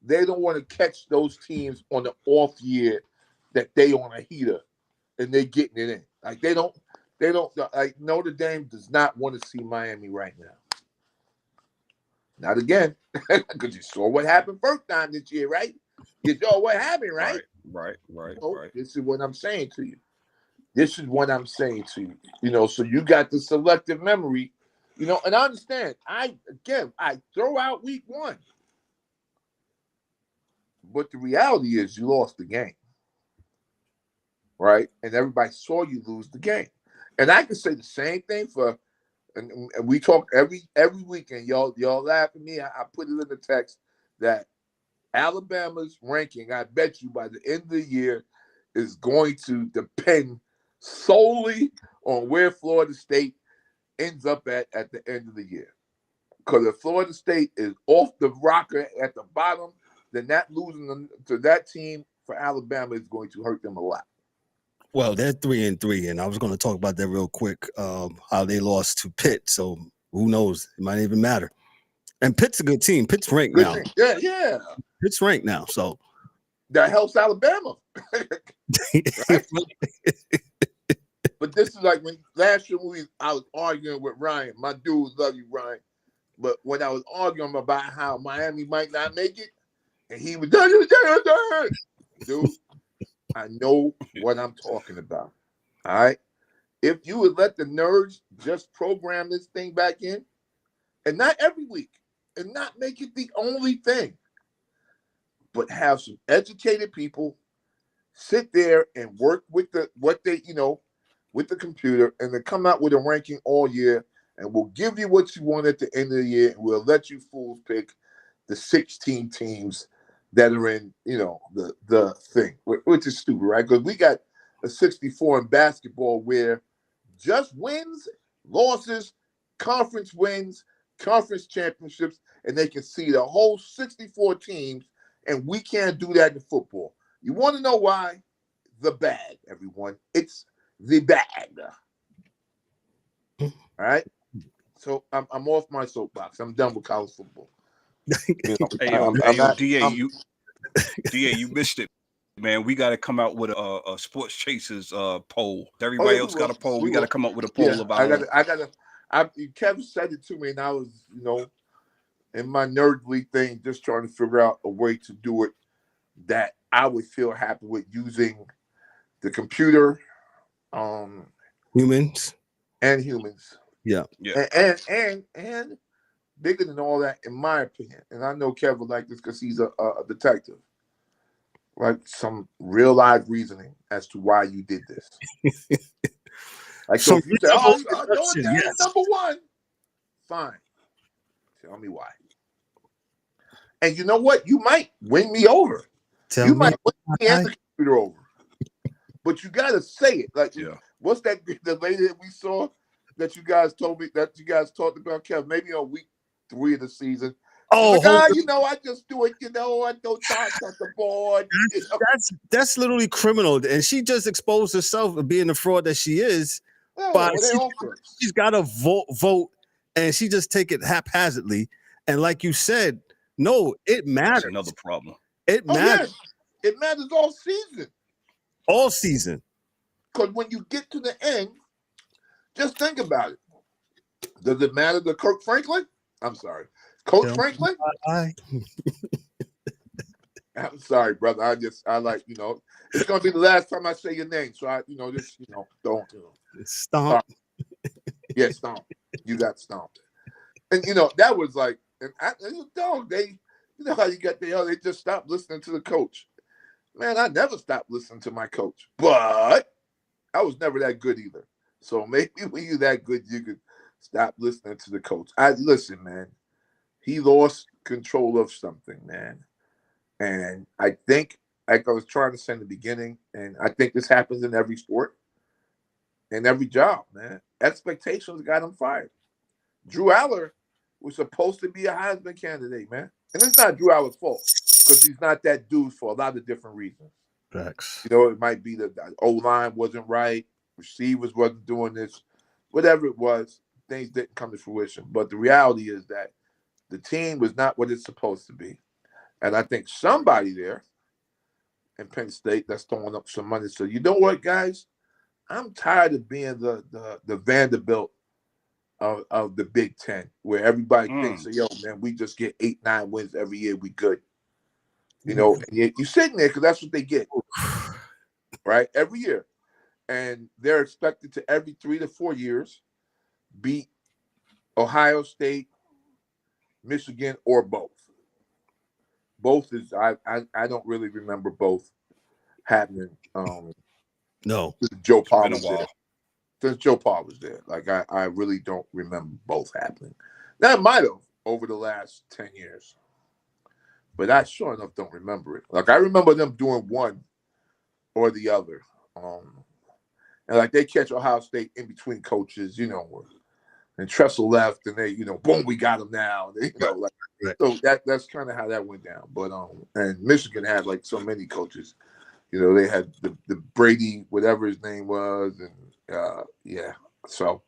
Speaker 5: They don't want to catch those teams on the off year that they on a heater and they're getting it in. Like they don't like Notre Dame does not want to see Miami right now. Not again, because you saw what happened first time this year, right? You saw what happened, right?
Speaker 4: Right.
Speaker 5: This is what I'm saying to you. So you got the selective memory, and I understand. I throw out week 1. But the reality is you lost the game. Right? And everybody saw you lose the game. And I can say the same thing and we talk every weekend. Y'all laugh at me. I put it in the text that Alabama's ranking, I bet you by the end of the year, is going to depend solely on where Florida State ends up at the end of the year. Because if Florida State is off the rocker at the bottom, then that losing to that team for Alabama is going to hurt them a lot.
Speaker 2: Well, they're 3-3, and I was going to talk about that real quick. How they lost to Pitt, so who knows? It might even matter. And Pitt's a good team. Pitt's ranked now.
Speaker 5: Yeah.
Speaker 2: Pitt's ranked now, so
Speaker 5: that helps Alabama. Right? But this is like when last year I was arguing with Ryan. My dudes love you, Ryan. But when I was arguing about how Miami might not make it, and he was dude, I know what I'm talking about. All right. If you would let the nerds just program this thing back in, and not every week, and not make it the only thing, but have some educated people sit there and work with with the computer, and then come out with a ranking all year, and we'll give you what you want at the end of the year, and we'll let you fools pick the 16 teams that are in, the thing, which is stupid, right? Because we got a 64 in basketball where just wins, losses, conference wins, conference championships, and they can see the whole 64 teams, and we can't do that in football. You want to know why? The bag, everyone. It's the bag. All right? So I'm off my soapbox. I'm done with college football.
Speaker 4: DA, you missed it, man. We got to come out with a sports chasers poll. Everybody else got a poll. We got to come up with a poll about.
Speaker 5: Kevin said it to me, and I was, in my nerdly thing, just trying to figure out a way to do it that I would feel happy with using the computer,
Speaker 2: humans.
Speaker 5: Yeah. And bigger than all that, in my opinion, and I know Kevin would like this because he's a detective, like some real live reasoning as to why you did this. Like, so if you say, yes. Number 1, fine. Tell me why. And you know what? You might win me over. You might win me and the computer over. But you got to say it. Like, what's that? The lady that we saw that you guys told me that you guys talked about, Kevin, maybe on week 3 of the season. Oh, I just do it. I don't touch the board.
Speaker 2: That's literally criminal, and she just exposed herself of being the fraud that she is. She's got to vote, and she just take it haphazardly. And like you said, no, it matters.
Speaker 4: That's another problem.
Speaker 2: It matters.
Speaker 5: Yes. It matters all season.
Speaker 2: All season.
Speaker 5: Because when you get to the end, just think about it. Does it matter to Kirk Franklin? I'm sorry. Coach Franklin? I'm sorry, brother. I like, it's going to be the last time I say your name. So don't.
Speaker 2: Stomp.
Speaker 5: Yeah, stomp. You got stomped. And, that was like, they, how you got they just stopped listening to the coach. Man, I never stopped listening to my coach. But I was never that good either. So maybe when you're that good, you could stop listening to the coach. Listen, man. He lost control of something, man. And I think, like I was trying to say in the beginning, and I think this happens in every sport, in every job, man. Expectations got him fired. Drew Aller was supposed to be a Heisman candidate, man. And it's not Drew Aller's fault because he's not that dude for a lot of different reasons.
Speaker 2: Facts.
Speaker 5: You know, it might be the O-line wasn't right, receivers wasn't doing this, whatever it was, things didn't come to fruition. But the reality is that the team was not what it's supposed to be. And I think somebody there in Penn State that's throwing up some money. So you know what, guys? I'm tired of being the Vanderbilt of the Big Ten, where everybody thinks, yo, man, we just get 8-9 wins every year. We good. You know, and you're sitting there because that's what they get, right? Every year. And they're expected to every 3 to 4 years beat Ohio State, Michigan, or both. Both is I don't really remember both happening.
Speaker 2: No,
Speaker 5: Joe Paul was there. Since Joe Paul was there, like I really don't remember both happening. That might have over the last 10 years, but I sure enough don't remember it. Like I remember them doing one or the other, and like they catch Ohio State in between coaches, you know, and Tressel left, and they, you know, boom, we got him now. They, you know, like so that's kind of how that went down. But and Michigan had like so many coaches. You know, they had the Brady, whatever his name was, and yeah. So,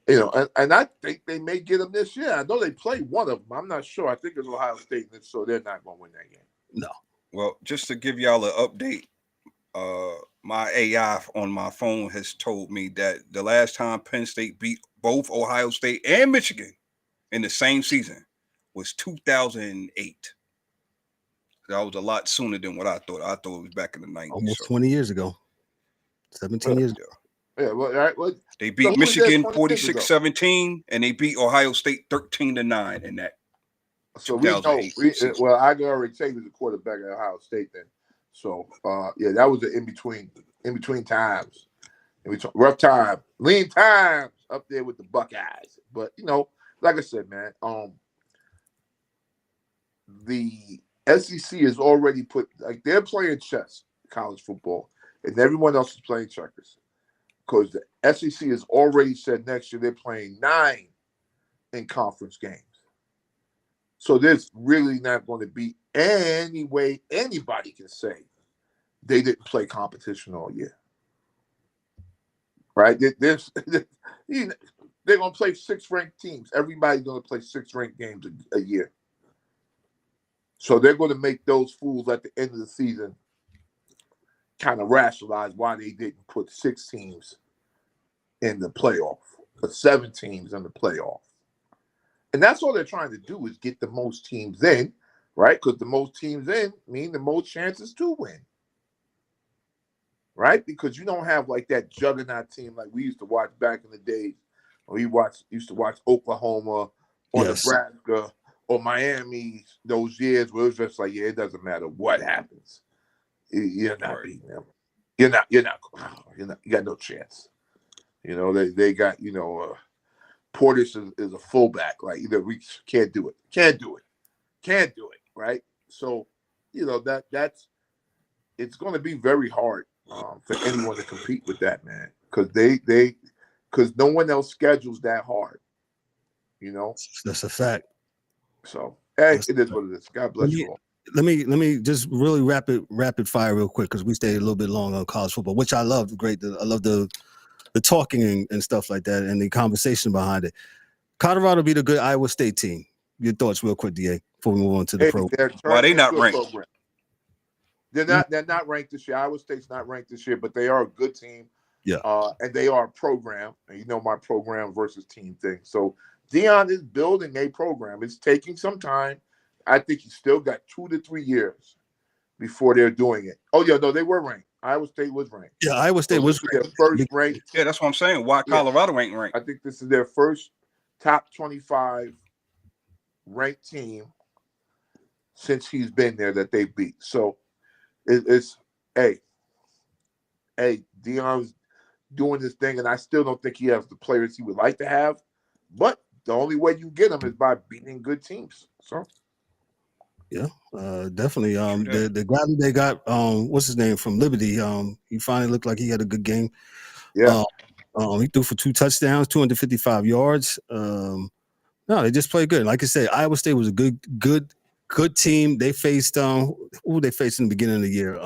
Speaker 5: you know, and I think they may get them this year. I know they play one of them. I'm not sure. I think it's Ohio State, so they're not going to win that game.
Speaker 2: No.
Speaker 4: Well, just to give y'all an update, my AI on my phone has told me that the last time Penn State beat both Ohio State and Michigan in the same season was 2008. That was a lot sooner than what I thought. I thought it was back in the 90s.
Speaker 2: Almost 20 years ago. 17 years ago.
Speaker 5: Yeah, well, all right. Well,
Speaker 4: they beat Michigan 46-17, and they beat Ohio State 13-9 in that.
Speaker 5: So we know. Well, I can already tell you was the quarterback at Ohio State then. So yeah, that was the in between times, rough time, lean times up there with the Buckeyes. But you know, like I said, man, the SEC is already put, like they're playing chess, college football, and everyone else is playing checkers. Because the SEC has already said next year they're playing 9 in conference games. So there's really not going to be any way anybody can say they didn't play competition all year. Right? They're going to play 6 ranked teams. Everybody's going to play 6 ranked games a year. So they're going to make those fools at the end of the season kind of rationalize why they didn't put 6 teams in the playoff, but 7 teams in the playoff. And that's all they're trying to do is get the most teams in, right? Because the most teams in mean the most chances to win. Right? Because you don't have like that juggernaut team like we used to watch back in the days. Or used to watch Oklahoma or Nebraska or Miami those years where it was just like, yeah, it doesn't matter what happens. You're not beating them. You got no chance. You know, they got, you know, Portis is a fullback. Like, we can't do it. Right? So, you know, that's it's going to be very hard for anyone to compete with that, man. Because no one else schedules that hard. You know?
Speaker 2: That's a fact.
Speaker 5: So, hey, it is what it is. God bless you all.
Speaker 2: Let me just really rapid fire real quick because we stayed a little bit long on college football, which I love. Great. I love the talking and stuff like that and the conversation behind it. Colorado beat a good Iowa State team. Your thoughts real quick, DA, before we move on to the pro.
Speaker 4: Why they not ranked?
Speaker 5: Program. They're not ranked this year. Iowa State's not ranked this year, but they are a good team.
Speaker 2: Yeah.
Speaker 5: And they are a program. And you know my program versus team thing. So Deion is building a program. It's taking some time. I think he's still got 2 to 3 years before they're doing it. Oh, yeah, no, they were ranked. Iowa State was ranked.
Speaker 2: Yeah, Iowa State was
Speaker 5: their first ranked.
Speaker 4: Yeah, that's what I'm saying. Why Colorado ain't ranked?
Speaker 5: I think this is their first top 25 ranked team since he's been there that they beat. So it's Deion's doing this thing, and I still don't think he has the players he would like to have. But the only way you get him is by beating good teams. So,
Speaker 2: yeah, definitely. The guy that they got, what's his name from Liberty? He finally looked like he had a good game.
Speaker 5: yeah,
Speaker 2: He threw for 2 touchdowns, 255 yards. No, they just played good. Like I said, Iowa State was a good team. They faced who they faced in the beginning of the year,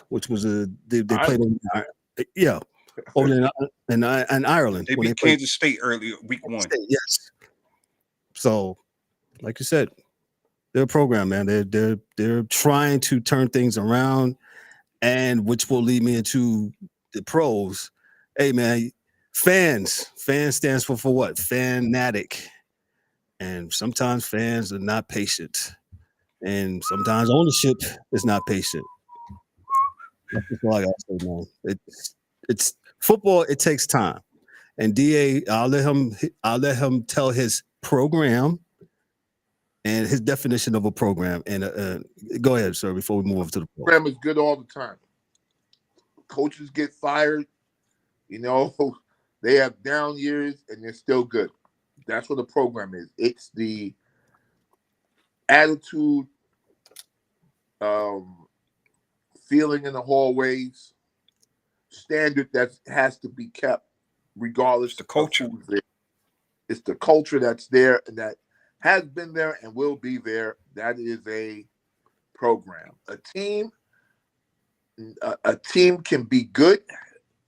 Speaker 2: which was they played over in Ireland.
Speaker 4: They beat Kansas State earlier, week 1.
Speaker 2: State, yes. So, like you said, they're a program, man. They're trying to turn things around, and which will lead me into the pros. Hey, man, fans stands for what? Fanatic. And sometimes fans are not patient. And sometimes ownership is not patient. That's all I gotta say, man. It's football, it takes time. And DA, I'll let him tell his program and his definition of a program. And go ahead, sir, before we move on to the
Speaker 5: program is good all the time. Coaches get fired, they have down years and they're still good. That's what the program is. It's the attitude, feeling in the hallways, standard that has to be kept regardless
Speaker 4: the culture.
Speaker 5: of who's there. It's the culture that's there and that has been there and will be there. That is a program. A team can be good.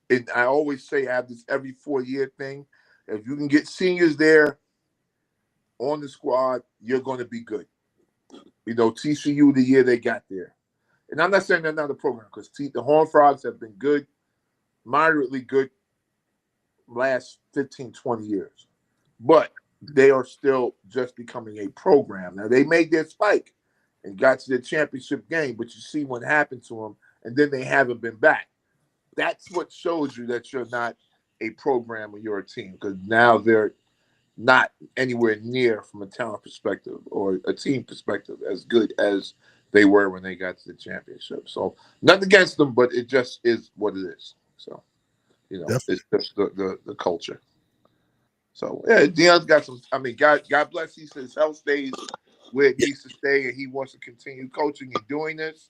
Speaker 5: And I always say I have this every 4-year thing. If you can get seniors there on the squad, you're going to be good. TCU the year they got there. And I'm not saying they're not a program because the Horned Frogs have been good, moderately good last 15, 20 years. But they are still just becoming a program. Now, they made their spike and got to the championship game, but you see what happened to them, and then they haven't been back. That's what shows you that you're not a program or you're a team, because now they're not anywhere near, from a talent perspective or a team perspective, as good as they were when they got to the championship. So nothing against them, but it just is what it is. So, Definitely. It's just the culture. So yeah, Deion's got some. I mean, God bless. He says health stays where it needs to stay, and he wants to continue coaching and doing this.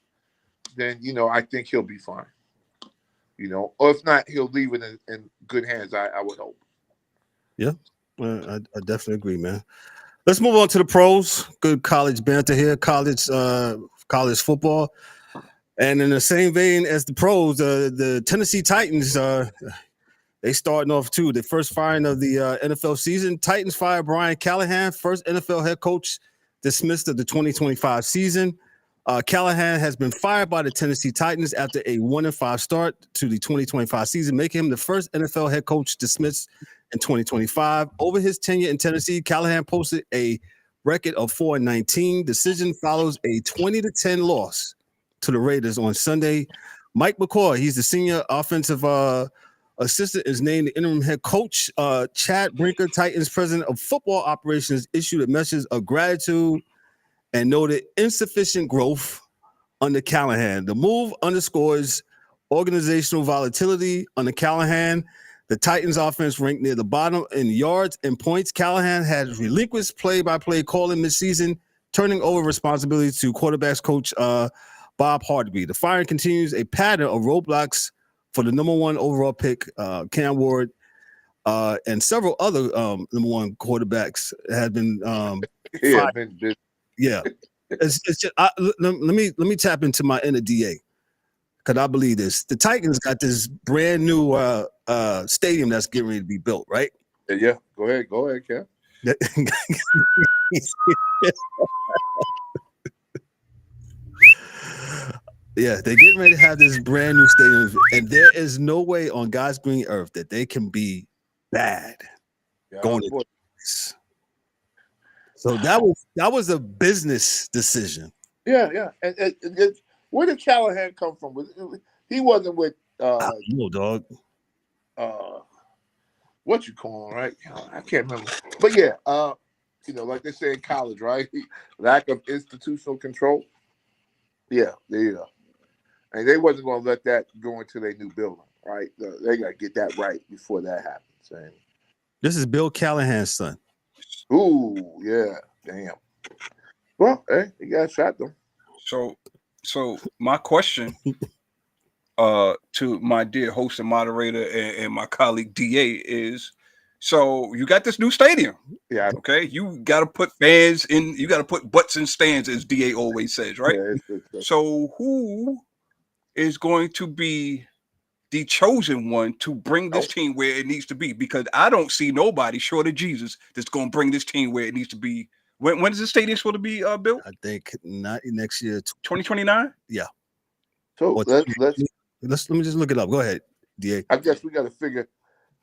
Speaker 5: Then I think he'll be fine. Or if not, he'll leave it in good hands. I would hope.
Speaker 2: Yeah, I definitely agree, man. Let's move on to the pros. Good college banter here, college football, and in the same vein as the pros, the Tennessee Titans. They starting off too. The first firing of the NFL season. Titans fire Brian Callahan, first NFL head coach dismissed of the 2025 season. Callahan has been fired by the Tennessee Titans after a 1-5 start to the 2025 season, making him the first NFL head coach dismissed in 2025. Over his tenure in Tennessee, Callahan posted a record of 4-19. Decision follows a 20-10 loss to the Raiders on Sunday. Mike McCoy, he's the senior offensive assistant, is named the interim head coach. Chad Brinker, Titans president of football operations, issued a message of gratitude and noted insufficient growth under Callahan. The move underscores organizational volatility under Callahan. The Titans offense ranked near the bottom in yards and points. Callahan had relinquished play-by-play calling midseason, turning over responsibility to quarterbacks coach Bob Hardby. The firing continues a pattern of roadblocks for the number 1 overall pick, Cam Ward, and several other number 1 quarterbacks had been fired. Yeah, it's just let me tap into my inner DA, because I believe this. The Titans got this brand new stadium that's getting ready to be built, right?
Speaker 5: Yeah, go ahead, Cam.
Speaker 2: Yeah, they're getting ready to have this brand new stadium, and there is no way on God's green earth that they can be bad going to this. So that was a business decision.
Speaker 5: Yeah. And where did Callahan come from? He wasn't with
Speaker 2: no dog.
Speaker 5: What you call him, right? I can't remember. But yeah, like they say in college, right? Lack of institutional control. Yeah, there you go. And they wasn't going to let that go into their new building. right? They got to get that right before that happens. And
Speaker 2: This is Bill Callahan's son.
Speaker 5: ooh, yeah, damn. Well, hey, he got shot though.
Speaker 4: So my question to my dear host and moderator and my colleague DA is, so you got this new stadium.
Speaker 5: Yeah.
Speaker 4: Okay. You got to put fans in, you got to put butts in stands, as DA always says, right?
Speaker 5: Yeah,
Speaker 4: So who is going to be the chosen one to bring this team where it needs to be? Because I don't see nobody short of Jesus that's going to bring this team where it needs to be. When is the stadium supposed to be built?
Speaker 2: I think not next year.
Speaker 4: 2029?
Speaker 2: Yeah.
Speaker 5: So let
Speaker 2: me just look it up. Go ahead, DA.
Speaker 5: I guess we got to figure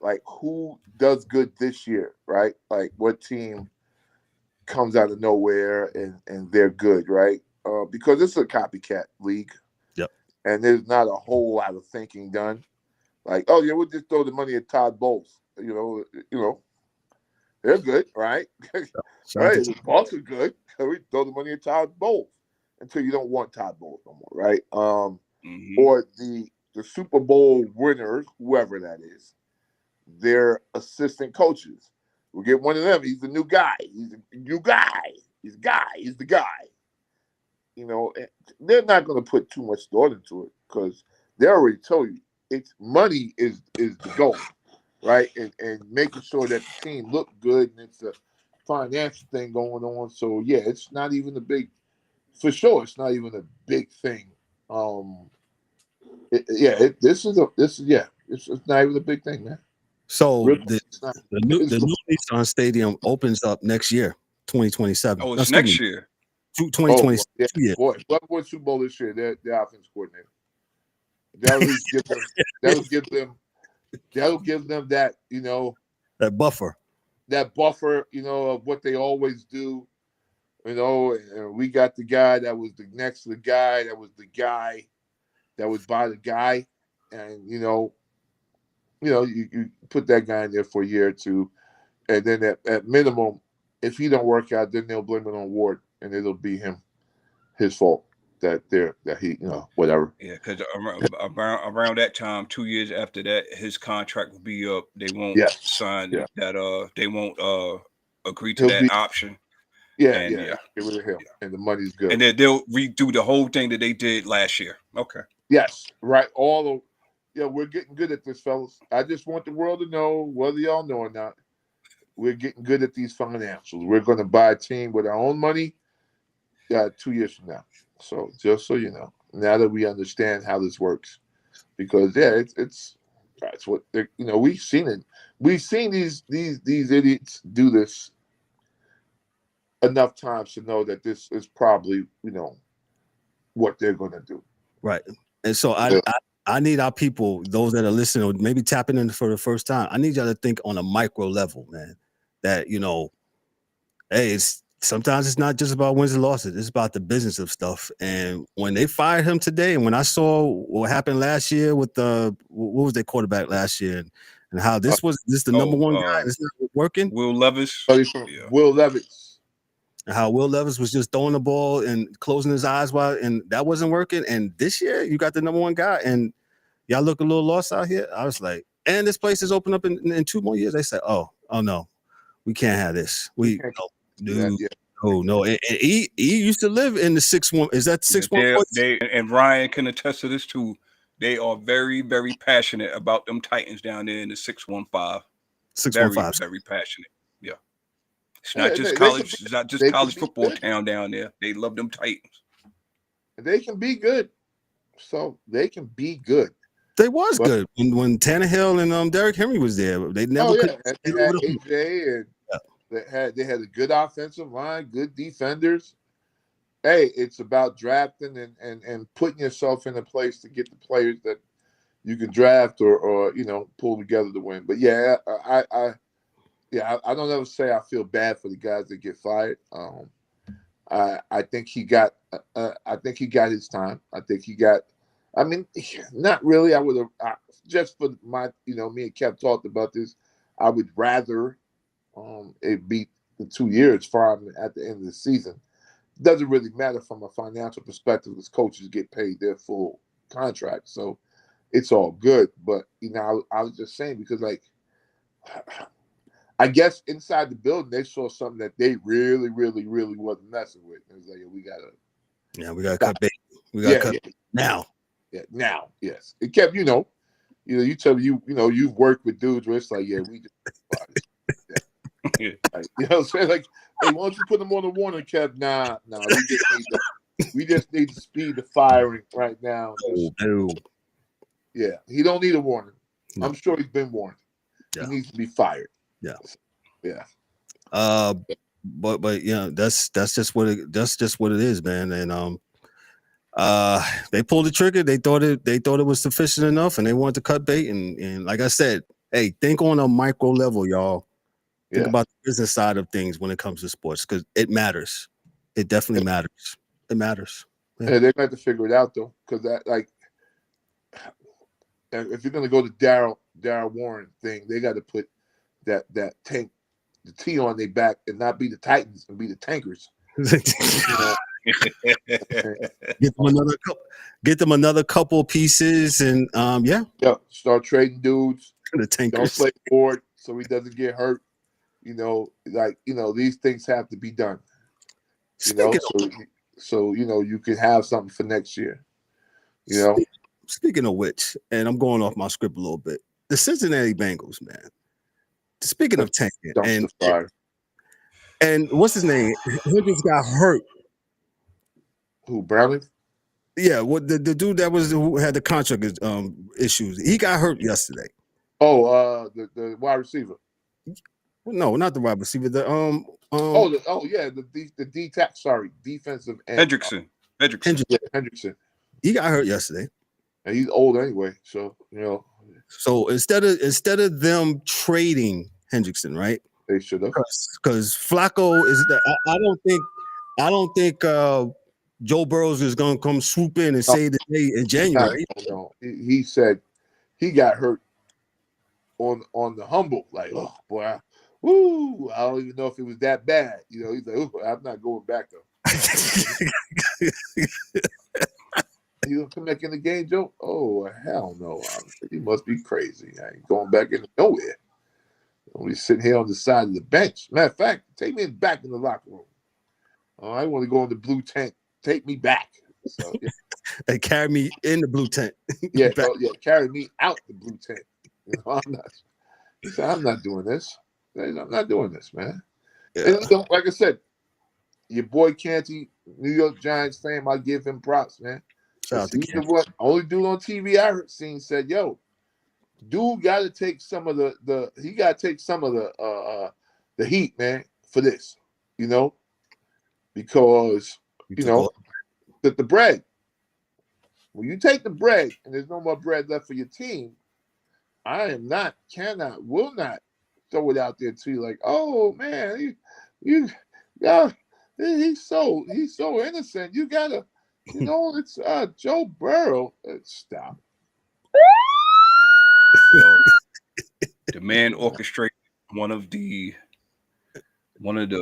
Speaker 5: like who does good this year, right? Like what team comes out of nowhere and they're good, right? Because it's a copycat league.
Speaker 2: Yep.
Speaker 5: And there's not a whole lot of thinking done. Like, oh yeah, we'll just throw the money at Todd Bowles. You know, they're good, right? Right. The Bucs are good. We throw the money at Todd Bowles until you don't want Todd Bowles no more, right? Or the Super Bowl winners, whoever that is, their assistant coaches. We'll get one of them. He's the new guy. He's the new guy. He's the guy. You know, they're not going to put too much thought into it because they already told you it's money is the goal, right? And making sure that the team look good and it's a financial thing going on. So yeah, it's not even a big, for sure. It's not even a big thing. It's not even a big thing, man.
Speaker 2: So
Speaker 5: Really,
Speaker 2: the new Nissan Stadium opens up next year, 2027.
Speaker 4: Oh, it's next year.
Speaker 2: 2026.
Speaker 5: Oh, yeah. Boy, what was Super Bowl this year? Their offense coordinator. That'll give them that, you know,
Speaker 2: that buffer,
Speaker 5: you know, of what they always do. You know, and we got the guy that was the next to the guy that was the guy that was by the guy, and you put that guy in there for a year or two, and then at minimum, if he don't work out, then they'll blame it on Ward, and it'll be his fault that he whatever.
Speaker 4: Yeah, because around that time, 2 years after that, his contract will be up. They won't sign that. They won't agree to that option.
Speaker 5: Yeah, get rid of him, and the money's good.
Speaker 4: And then they'll redo the whole thing that they did last year. Okay.
Speaker 5: Yes, right. We're getting good at this, fellas. I just want the world to know, whether y'all know or not, we're getting good at these financials. We're going to buy a team with our own money 2 years from now. So just so you know, now that we understand how this works, because it's what we've seen it. We've seen these idiots do this enough times to know that this is probably what they're going to do.
Speaker 2: Right. And so I need our people, those that are listening or maybe tapping in for the first time, I need y'all to think on a micro level, man, that, hey, sometimes it's not just about wins and losses. It's about the business of stuff. And when they fired him today, and when I saw what happened last year with what was their quarterback last year, and how this the number one guy, it's not working.
Speaker 4: Will Levis.
Speaker 5: Will Levis.
Speaker 2: And how Will Levis was just throwing the ball and closing his eyes and that wasn't working. And this year you got the number one guy, and y'all look a little lost out here. I was like, and this place is open up in 2 more years. They said, oh no, we can't have this. No. And he used to live in the 6-1. Is that 6-1?
Speaker 4: And Ryan can attest to this too. They are very, very passionate about them Titans down there in the 615.
Speaker 2: 615.
Speaker 4: Very, very passionate. Yeah. It's not just college. It's not just college football town down there. They love them Titans.
Speaker 5: They can be good. So they can be good.
Speaker 2: They was good when Tannehill and Derrick Henry was there. They never could.
Speaker 5: They had AJ and they had a good offensive line, good defenders. Hey, it's about drafting and putting yourself in a place to get the players that you can draft or pull together to win. But I don't ever say I feel bad for the guys that get fired. I think he got his time. I think he got. I mean, not really. I would have just for my, me and Kev talked about this. I would rather it be the 2 years for him at the end of the season. Doesn't really matter from a financial perspective, as coaches get paid their full contract. So it's all good. But I was just saying because like, I guess inside the building they saw something that they really, really, really wasn't messing with. It was like, we gotta
Speaker 2: cut bait. We gotta cut now.
Speaker 5: Yeah, now, yes. It kept, you tell me you've worked with dudes where it's like, we just like, you know what I'm saying? Like, hey, why don't you put them on the warning, Kev? Nah, we just need to speed the firing right now. Yeah, he don't need a warning. No. I'm sure he's been warned. Yeah. He needs to be fired.
Speaker 2: Yeah.
Speaker 5: Yeah.
Speaker 2: But that's just what it is, man. And they pulled the trigger. They thought it was sufficient enough, and they wanted to cut bait. And like I said, hey, think on a micro level, y'all. Think about the business side of things when it comes to sports, because it matters. It definitely matters. It matters.
Speaker 5: Yeah, they're going to have to figure it out though, because that, like, if you're going to go to Darryl Warren thing, they got to put that tank, the T on their back, and not be the Titans and be the Tankers.
Speaker 2: Get them another couple pieces, and
Speaker 5: start trading dudes.
Speaker 2: The Tankers.
Speaker 5: Don't play forward so he doesn't get hurt. These things have to be done. So you can have something for next year.
Speaker 2: Speaking of which, and I'm going off my script a little bit, the Cincinnati Bengals, man. Speaking of tanking, and what's his name? He just got hurt.
Speaker 5: Who, Browning?
Speaker 2: Yeah, the dude who had the contract issues. He got hurt yesterday.
Speaker 5: Oh, the wide receiver.
Speaker 2: No, not the wide receiver. The defensive end. Hendrickson. He got hurt yesterday.
Speaker 5: And he's old anyway, so
Speaker 2: So instead of them trading Hendrickson, right?
Speaker 5: They should have,
Speaker 2: because Flacco is. I don't think Joe Burrow is going to come swoop in and say today in January.
Speaker 5: No. He said he got hurt on the humble, like, oh boy, I don't even know if it was that bad. He's like, I'm not going back though. You gonna come back in the game, Joe? Oh hell no! You must be crazy. I ain't going back into nowhere. We sitting here on the side of the bench. Matter of fact, take me back in the locker room. I want to go in the blue tent. Take me back. So,
Speaker 2: They carry me in the blue tent.
Speaker 5: Carry me out the blue tent. I'm not doing this. I'm not doing this, man. Yeah. And, like I said, your boy Canty, New York Giants fan, I give him props, man. Shout out to Canty. Only dude on TV I heard said, "Yo, dude got to take some of the heat, man, for this, because the bread. When you take the bread and there's no more bread left for your team, I am not, cannot, will not throw it out there to you like, oh man, he's so innocent. You gotta, it's Joe Burrow. Stop.
Speaker 4: The man orchestrated one of the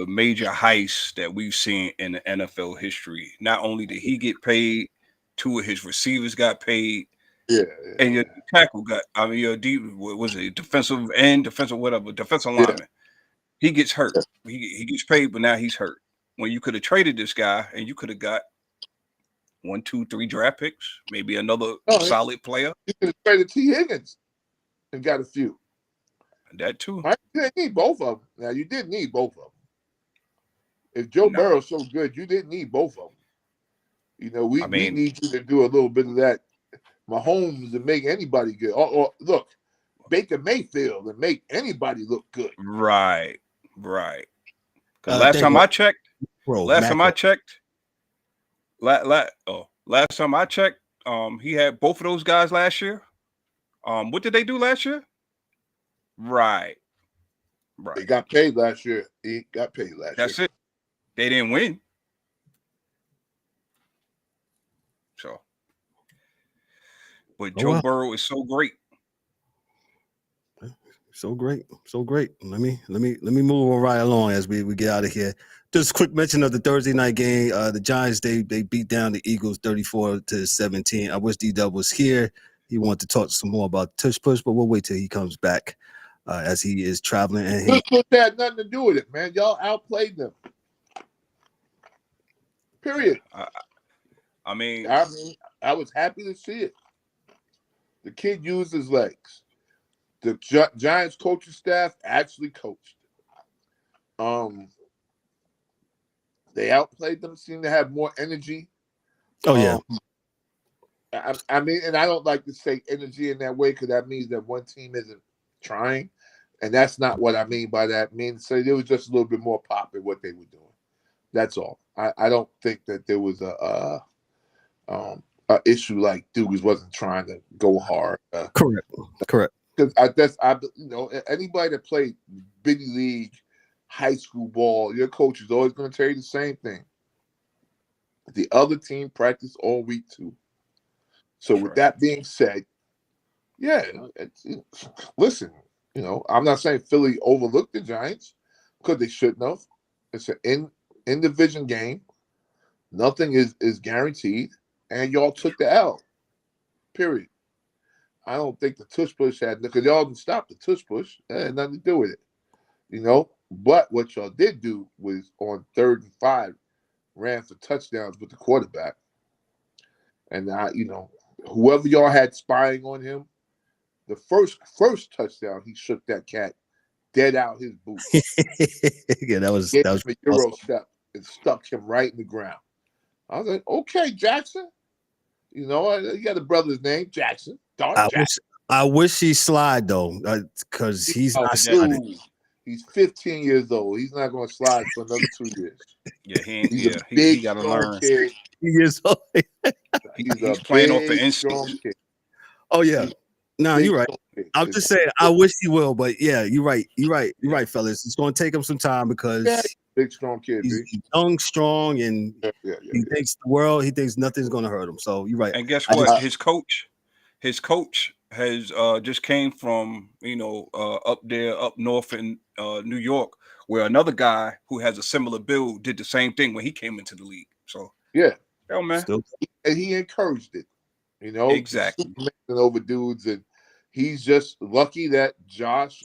Speaker 4: major heists that we've seen in the NFL history. Not only did he get paid, two of his receivers got paid.
Speaker 5: Yeah.
Speaker 4: And your tackle your defensive lineman.
Speaker 5: Yeah.
Speaker 4: He gets hurt. He gets paid, but now he's hurt. When you could have traded this guy and you could have got 1, 2, 3 draft picks, maybe another solid player.
Speaker 5: You could have traded T. Higgins and got a few.
Speaker 4: That too.
Speaker 5: You didn't need both of them. Now, you did need both of them. If Joe Burrow's so good, you didn't need both of them. We need you to do a little bit of that Mahomes and make anybody good. Or look, Baker Mayfield and make anybody look good.
Speaker 4: Right. Because last time I checked, he had both of those guys last year. What did they do last year? Right.
Speaker 5: They got paid last year.
Speaker 4: That's it. They didn't win. So, but Joe Burrow is so great.
Speaker 2: So great. Let me move right along as we get out of here. Just a quick mention of the Thursday night game. The Giants they beat down the Eagles 34-17. I wish D-Dub was here. he wanted to talk some more about tush push, but we'll wait till he comes back as he is traveling. And
Speaker 5: Tush push had nothing to do with it, man. Y'all outplayed them. Period.
Speaker 4: I mean,
Speaker 5: I was happy to see it. The kid used his legs. The Giants coaching staff actually coached. They outplayed them, seemed to have more energy.
Speaker 2: oh yeah,
Speaker 5: I mean, and I don't like to say energy in that way because that means that one team isn't trying, and that's not what I mean by that. I mean, so there was just a little bit more pop in what they were doing. That's all. I don't think that there was a issue like dudes wasn't trying to go hard.
Speaker 2: correct.
Speaker 5: Because anybody that played bitty league, high school ball, your coach is always going to tell you the same thing. The other team practiced all week too. So with that being said, yeah, listen, I'm not saying Philly overlooked the Giants because they shouldn't have. It's an in division game. Nothing is guaranteed, and y'all took the L. Period. I don't think the tush push had, because y'all didn't stop the tush push. That had nothing to do with it, But what y'all did do was on 3rd and 5, ran for touchdowns with the quarterback. And whoever y'all had spying on him, the first touchdown, he shook that cat dead out his boot.
Speaker 2: Yeah, that was
Speaker 5: a
Speaker 2: awesome.
Speaker 5: Euro step and stuck him right in the ground. I was like, okay, Jackson. You got a brother's name, Jackson.
Speaker 2: I wish he slide though, because he's not sliding.
Speaker 5: He's 15 years old. He's not going to slide for another 2 years.
Speaker 4: Yeah,
Speaker 5: he
Speaker 4: got to learn.
Speaker 5: Kid.
Speaker 2: Years old.
Speaker 4: He's playing off the instinct.
Speaker 2: Oh yeah, no, you're right. I'm just saying, I wish he will, but yeah, you're right. You're right, fellas. It's going to take him some time because
Speaker 5: big strong kid.
Speaker 2: He's young, strong, and he thinks he thinks nothing's going to hurt him. So you're right.
Speaker 4: And guess what? His coach has just came from up north in New York, where another guy who has a similar build did the same thing when he came into the league. So man,
Speaker 5: and he encouraged it.
Speaker 4: Exactly.
Speaker 5: Over dudes, and he's just lucky that Josh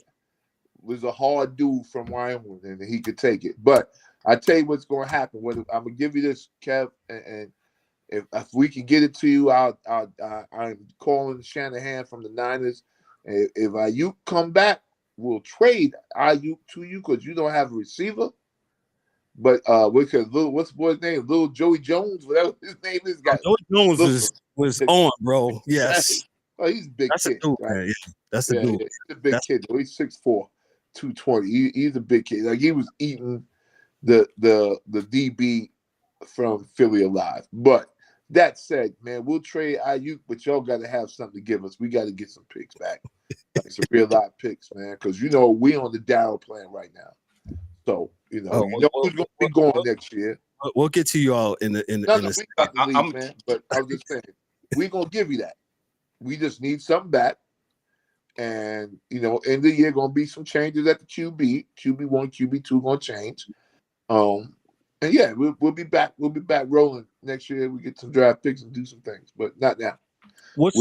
Speaker 5: was a hard dude from Wyoming and he could take it. But I tell you what's going to happen. I'm going to give you this, Kev, and if we can get it to you, I'm calling Shanahan from the Niners. If Ayuk come back, we'll trade Ayuk to you because you don't have a receiver. But what's the boy's name? Little Joey Jones, whatever his name is.
Speaker 2: Joey Jones was on, bro. Yes.
Speaker 5: Oh, he's a big
Speaker 2: That's
Speaker 5: kid.
Speaker 2: A dude,
Speaker 5: right?
Speaker 2: man. Yeah. That's a dude.
Speaker 5: He's a big kid. Though. He's 6'4", 220. He's a big kid. Like he was eating the DB from Philly alive. But that said, man, we'll trade Ayuk, but y'all got to have something to give us. We got to get some picks back, like some real live picks, man, because we on the Darryl plan right now. So who's going to be going next year.
Speaker 2: We'll get to you all in the
Speaker 5: league, man. But I was just saying, we're gonna give you that. We just need something back, and end of the year gonna be some changes at the QB. QB1, QB2 gonna change. And yeah, we'll be back. We'll be back rolling next year. We get some draft picks and do some things, but not now.
Speaker 2: What's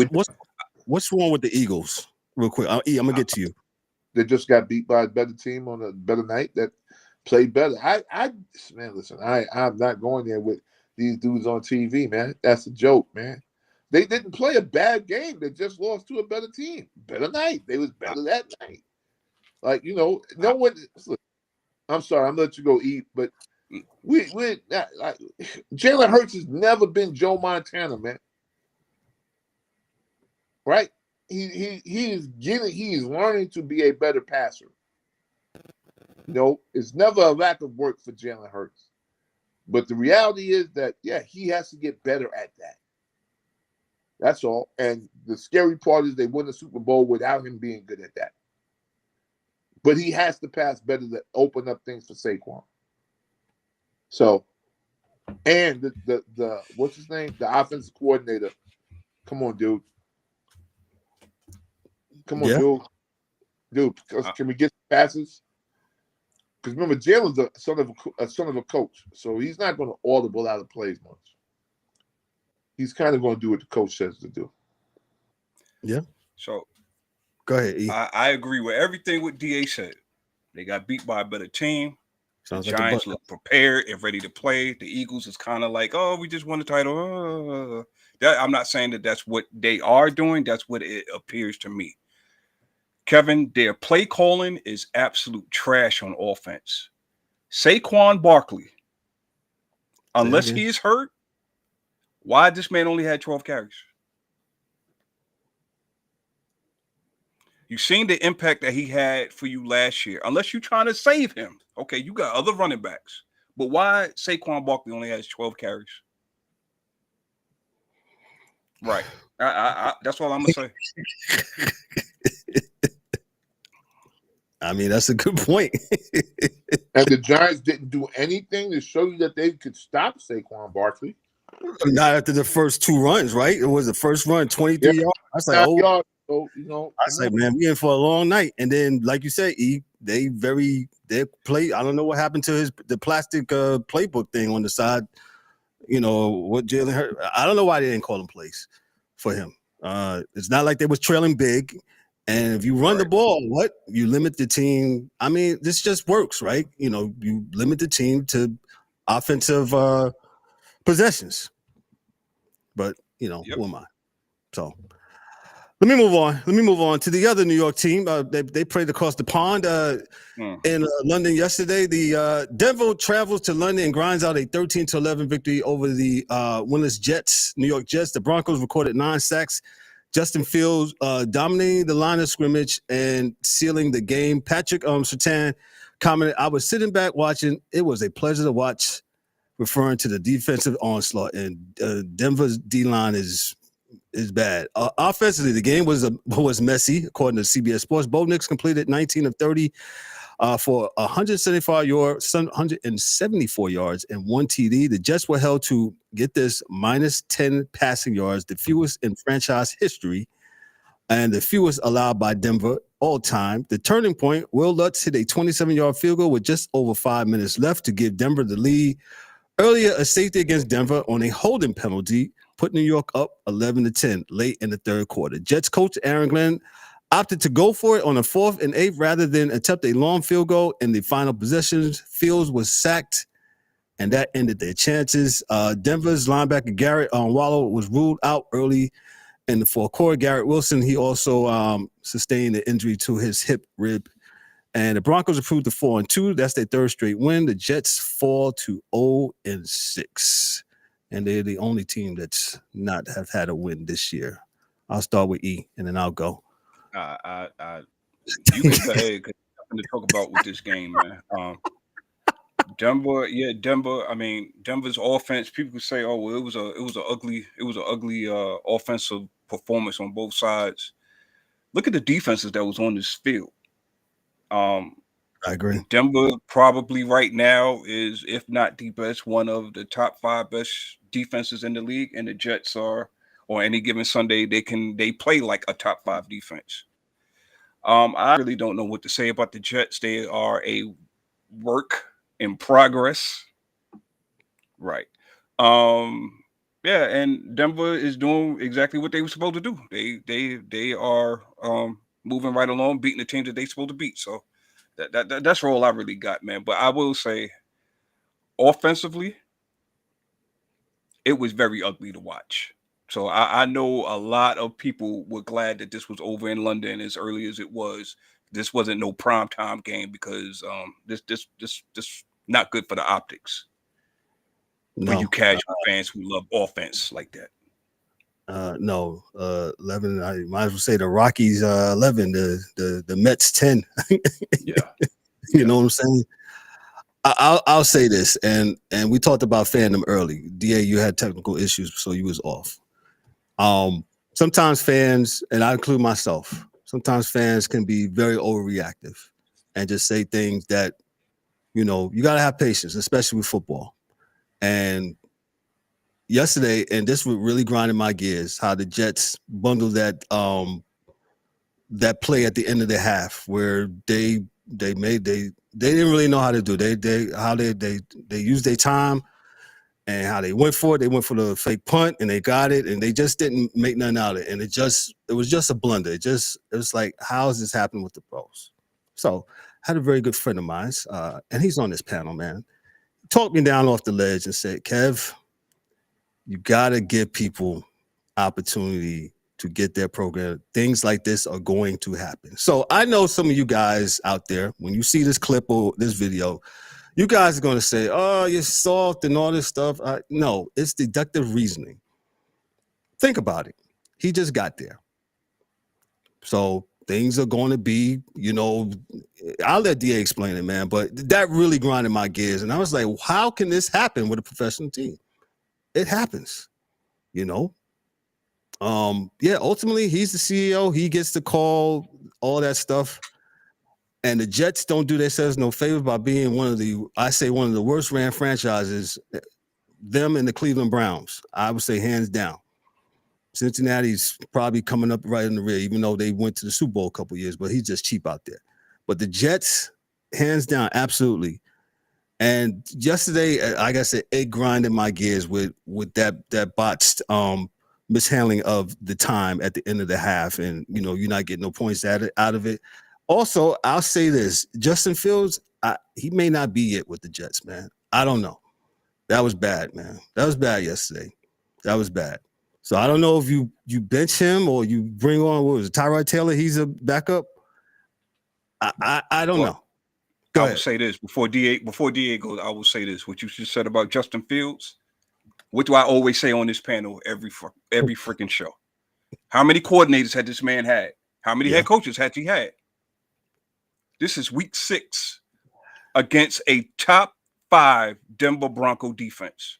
Speaker 2: wrong with the Eagles? Real quick, I'm gonna get to you.
Speaker 5: They just got beat by a better team on a better night that played better. Listen, I'm not going there with these dudes on TV, man. That's a joke, man. They didn't play a bad game. They just lost to a better team. Better night. They was better that night. Like, no one. Look, I'm sorry, I'm gonna let you go eat, but Jalen Hurts has never been Joe Montana, man. Right? He is learning to be a better passer. It's never a lack of work for Jalen Hurts. But the reality is that, he has to get better at that. That's all. And the scary part is they won the Super Bowl without him being good at that. But he has to pass better to open up things for Saquon. So, and the what's his name? The offensive coordinator. Come on, dude. Come on, dude. Can we get passes? Because remember, Jalen's a son of a coach, so he's not going to audible out of plays much. He's kind of going to do what the coach says to do.
Speaker 2: Yeah.
Speaker 4: So
Speaker 2: Go ahead, E.
Speaker 4: I agree with everything what DA said. They got beat by a better team.
Speaker 2: Sounds
Speaker 4: the
Speaker 2: like
Speaker 4: Giants look prepared and ready to play. The Eagles is kind of like, oh, we just won the title. I'm not saying that that's what they are doing. That's what it appears to me. Kevin, their play calling is absolute trash on offense. Saquon Barkley, unless he is hurt, why this man only had 12 carries? You've seen the impact that he had for you last year. Unless you're trying to save him. Okay, you got other running backs. But why Saquon Barkley only has 12 carries? Right. That's all I'm going to say.
Speaker 2: I mean, that's a good point.
Speaker 5: And the Giants didn't do anything to show you that they could stop Saquon Barkley.
Speaker 2: Not after the first two runs, right? It was the first run, 23 yards. I was like,
Speaker 5: oh, so, you know,
Speaker 2: I was like, man, we in for a long night. And then, like you said, E, they play. I don't know what happened to the plastic playbook thing on the side. You know what Jalen Hurts. I don't know why they didn't call him plays for him. It's not like they was trailing big. And if you run the ball, you limit the team. I mean, this just works, right? You know, you limit the team to offensive possessions. But you know, who am I? So. Let me move on to the other New York team. They played across the pond in London yesterday. The Denver travels to London and grinds out a 13-11 victory over the winless New York Jets. The Broncos recorded 9 sacks. Justin Fields dominating the line of scrimmage and sealing the game. Patrick Surtain commented, "I was sitting back watching. It was a pleasure to watch," referring to the defensive onslaught. And Denver's D-line is bad. Offensively, the game was messy, according to CBS Sports. Bo Nix completed 19 of 30 for 174 yards and 1 TD. The Jets were held to, get this, minus 10 passing yards, the fewest in franchise history, and the fewest allowed by Denver all time. The turning point, Will Lutz hit a 27-yard field goal with just over 5 minutes left to give Denver the lead. Earlier, a safety against Denver on a holding penalty put New York up 11-10 late in the third quarter. Jets coach Aaron Glenn opted to go for it on a 4th and 8 rather than attempt a long field goal in the final possessions. Fields was sacked, and that ended their chances. Denver's linebacker Garrett Wallow was ruled out early in the fourth quarter. Garrett Wilson, he also sustained an injury to his hip rib. And the Broncos improved to 4-2. That's their third straight win. The Jets fall to 0-6. And they're the only team that's not have had a win this year. I'll start with E, and then I'll go.
Speaker 4: You can go ahead, because there's nothing to talk about with this game, man. Denver. I mean, Denver's offense. People could say, "Oh, well, it was an ugly offensive performance on both sides." Look at the defenses that was on this field.
Speaker 2: I agree.
Speaker 4: Denver probably right now is, if not the best, one of the top 5 best defenses in the league, and the Jets are, or any given Sunday, they play like a top 5 defense. I really don't know what to say about the Jets. They are a work in progress. Right. And Denver is doing exactly what they were supposed to do. They are moving right along, beating the teams that they're supposed to beat. So that's all I really got, man. But I will say, offensively, it was very ugly to watch. So I know a lot of people were glad that this was over in London as early as it was. This wasn't no primetime game because this not good for the optics.
Speaker 2: No.
Speaker 4: For you casual fans who love offense like that.
Speaker 2: 11. I might as well say the Rockies 11, the Mets 10. You know what I'm saying? I'll say this, and we talked about fandom early. DA, you had technical issues, so you was off. Sometimes fans, and I include myself, sometimes fans can be very overreactive and just say things that, you know, you gotta have patience, especially with football. And yesterday, and this was really grinding my gears, how the Jets bundled that play at the end of the half where they didn't really know how to do. They used their time and how they went for it. They went for the fake punt and they got it, and they just didn't make nothing out of it. And it was just a blunder. It was like, how is this happening with the pros? So I had a very good friend of mine, and he's on this panel, man. He talked me down off the ledge and said, Kev, you gotta give people opportunity to get their program. Things like this are going to happen. So I know some of you guys out there, when you see this clip or this video, you guys are going to say, oh, you're soft and all this stuff. No, it's deductive reasoning. Think about it. He just got there. So things are going to be, I'll let DA explain it, man, but that really grinded my gears. And I was like, how can this happen with a professional team? It happens, ultimately he's the CEO. He gets to call all that stuff. And the Jets don't do themselves no favor by being one of the worst ran franchises, them and the Cleveland Browns. I would say hands down. Cincinnati's probably coming up right in the rear, even though they went to the Super Bowl a couple of years, but he's just cheap out there. But the Jets, hands down, absolutely. And yesterday, like I said, it grinded my gears with that botched mishandling of the time at the end of the half. And, you're not getting no points out of it. Also, I'll say this, Justin Fields, he may not be it with the Jets, man. I don't know. That was bad, man. That was bad yesterday. That was bad. So I don't know if you bench him or you bring on, what was it, Tyrod Taylor? He's a backup. I don't know.
Speaker 4: I will say this before DA goes. I will say this. What you just said about Justin Fields. What do I always say on this panel every freaking show? How many coordinators had this man had? How many head coaches had he had? This is week 6 against a top 5 Denver Bronco defense.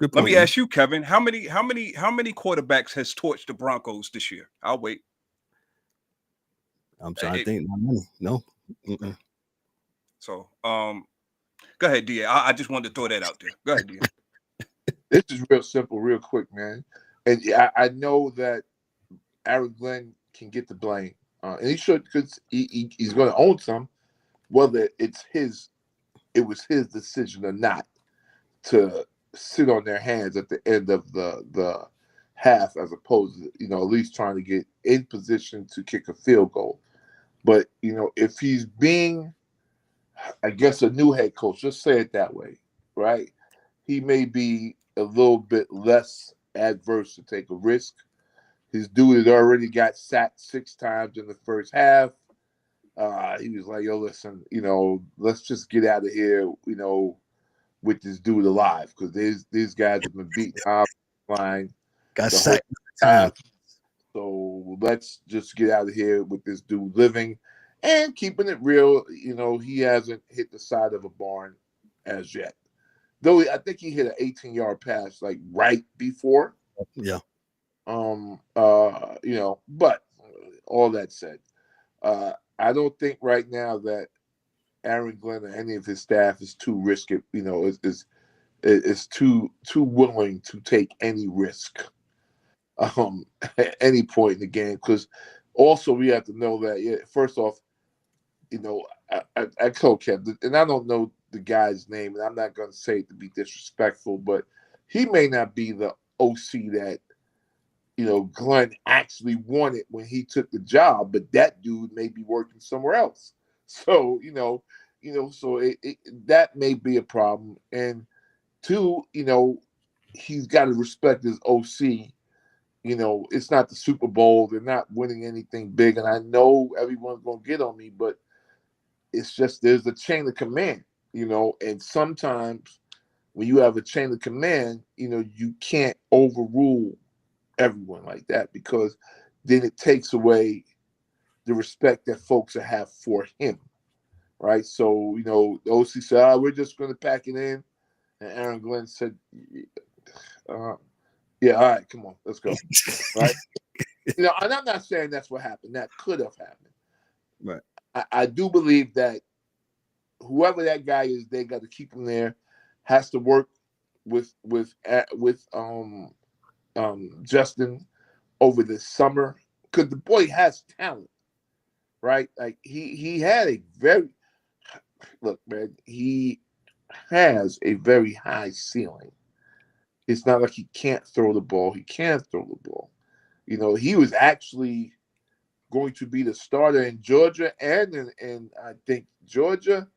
Speaker 4: Let me ask you, Kevin, how many quarterbacks has torched the Broncos this year? I'll wait.
Speaker 2: I'm trying to think. No. Mm-mm.
Speaker 4: So, go ahead, DA. I just wanted to throw that out there. Go ahead, DA.
Speaker 5: This is real simple, real quick, man. And I know that Aaron Glenn can get the blame. And he should, because he's going to own some, whether it was his decision or not to sit on their hands at the end of the half, as opposed to, at least trying to get in position to kick a field goal. But, if he's being, I guess, a new head coach, just say it that way, right? He may be a little bit less adverse to take a risk. His dude had already got sacked 6 times in the first half. He was like, yo, listen, let's just get out of here, with this dude alive, because these guys have been beaten off the line.
Speaker 2: Got sacked time.
Speaker 5: So let's just get out of here with this dude living and keeping it real. He hasn't hit the side of a barn as yet. Though I think he hit an 18-yard pass like right before.
Speaker 2: Yeah.
Speaker 5: But all that said, I don't think right now that Aaron Glenn or any of his staff is too risky, is too willing to take any risk at any point in the game. Because also we have to know that, first off, I told Kev, and I don't know the guy's name, and I'm not going to say it to be disrespectful, but he may not be the OC that Glenn actually wanted when he took the job, but that dude may be working somewhere else. So, so that may be a problem. And 2, he's got to respect his OC. It's not the Super Bowl. They're not winning anything big. And I know everyone's going to get on me, but it's just there's a chain of command, and sometimes when you have a chain of command, you can't overrule everyone like that, because then it takes away the respect that folks have for him, right? So, the OC said, we're just going to pack it in. And Aaron Glenn said, yeah, all right, come on, let's go. Right? And I'm not saying that's what happened. That could have happened.
Speaker 2: Right.
Speaker 5: I do believe that whoever that guy is, they got to keep him there, has to work with Justin over the summer, because the boy has talent, right? Like he had a very he has a very high ceiling, It's not like he can't throw the ball. He can throw the ball. You know, he was actually going to be the starter in Georgia and in I think Georgia,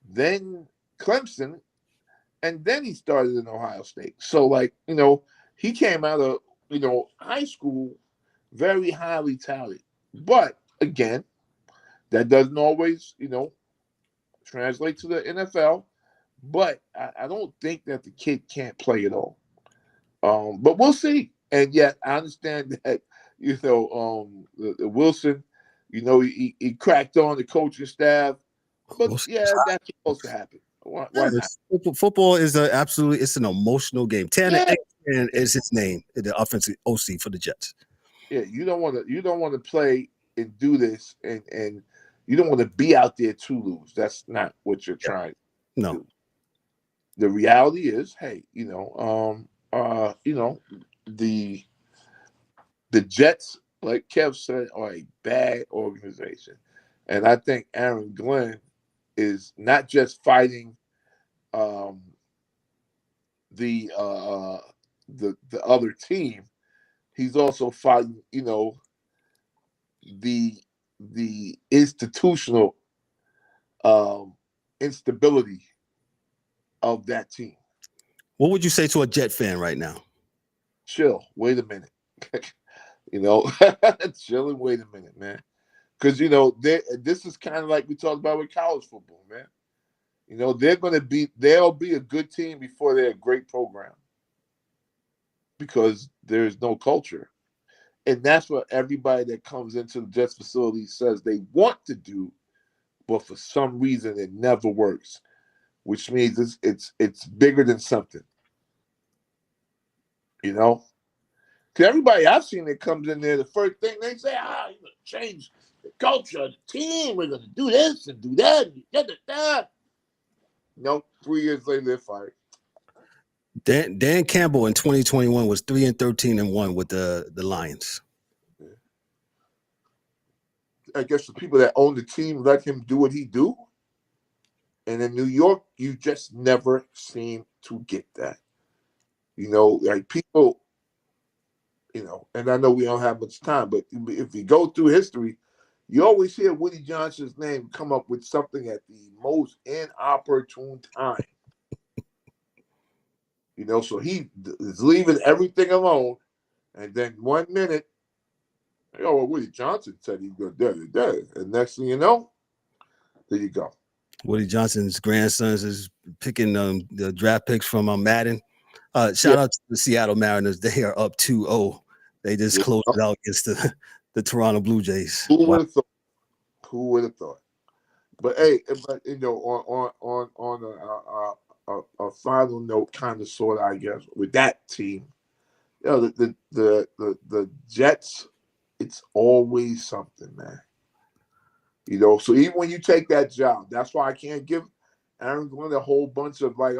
Speaker 5: then Clemson, and then he started in Ohio State. So, like, you know, he came out of, you know, high school very highly touted. But, again, that doesn't always, you know, translate to the NFL. But I don't think that the kid can't play at all. But we'll see. And yet, I understand that, you know, the Wilson, you know, he cracked on the coaching staff. But, yeah, that's supposed to happen. Why not?
Speaker 2: Football is it's an emotional game. Tanner is his name, the offensive OC for the Jets.
Speaker 5: Yeah, you don't want to play and do this, and you don't want to be out there to lose. That's not what you're trying to do. The reality is, hey, you know, the Jets, like Kev said, are a bad organization, and I think Aaron Glenn is not just fighting the other team. He's also fighting, you know, the institutional instability of that team.
Speaker 2: What would you say to a Jet fan right now?
Speaker 5: Chill. Wait a minute. You know, chill and wait a minute, man. Because, you know, this is kind of like we talked about with college football, man. You know, they'll be a good team before they're a great program. Because there's no culture. And that's what everybody that comes into the Jets facility says they want to do, but for some reason it never works, which means it's bigger than something. You know? Because everybody I've seen that comes in there, the first thing they say, you're going to change the culture of the team. We're going to do this and do that. You know, 3 years later, they're fired.
Speaker 2: Dan Campbell in 2021 was 3-13-1 with the Lions.
Speaker 5: I guess the people that own the team let him do what he do. And in New York, you just never seem to get that. You know, like people, you know, and I know we don't have much time, but if you go through history, you always hear Woody Johnson's name come up with something at the most inopportune time. You know, so he is leaving everything alone. And then 1 minute, well, Woody Johnson said he's going to do. And next thing you know, there you go.
Speaker 2: Woody Johnson's grandsons is picking the draft picks from Madden. Shout out to the Seattle Mariners. They are up 2-0. They just closed it out against the Toronto Blue Jays.
Speaker 5: Who would have thought? Who would have thought? But hey, you know, on a final note, kind of sort of, I guess, with that team, you know, the Jets, it's always something, man. You know, so even when you take that job, that's why I can't give Aaron Glenn a whole bunch of like,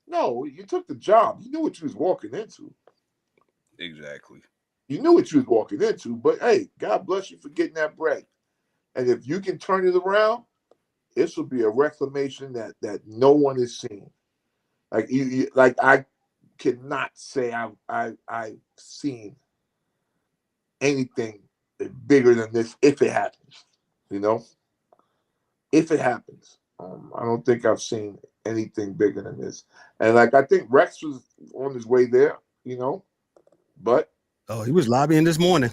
Speaker 5: no, you took the job. You knew what you was walking into.
Speaker 4: Exactly.
Speaker 5: You knew what you was walking into, but hey, God bless you for getting that bread. And if you can turn it around, this will be a reclamation that no one has seen. Like like I cannot say I've seen anything bigger than this if it happens. You know, if it happens, I don't think I've seen anything bigger than this. And like I think Rex was on his way there. You know, but
Speaker 2: he was lobbying this morning.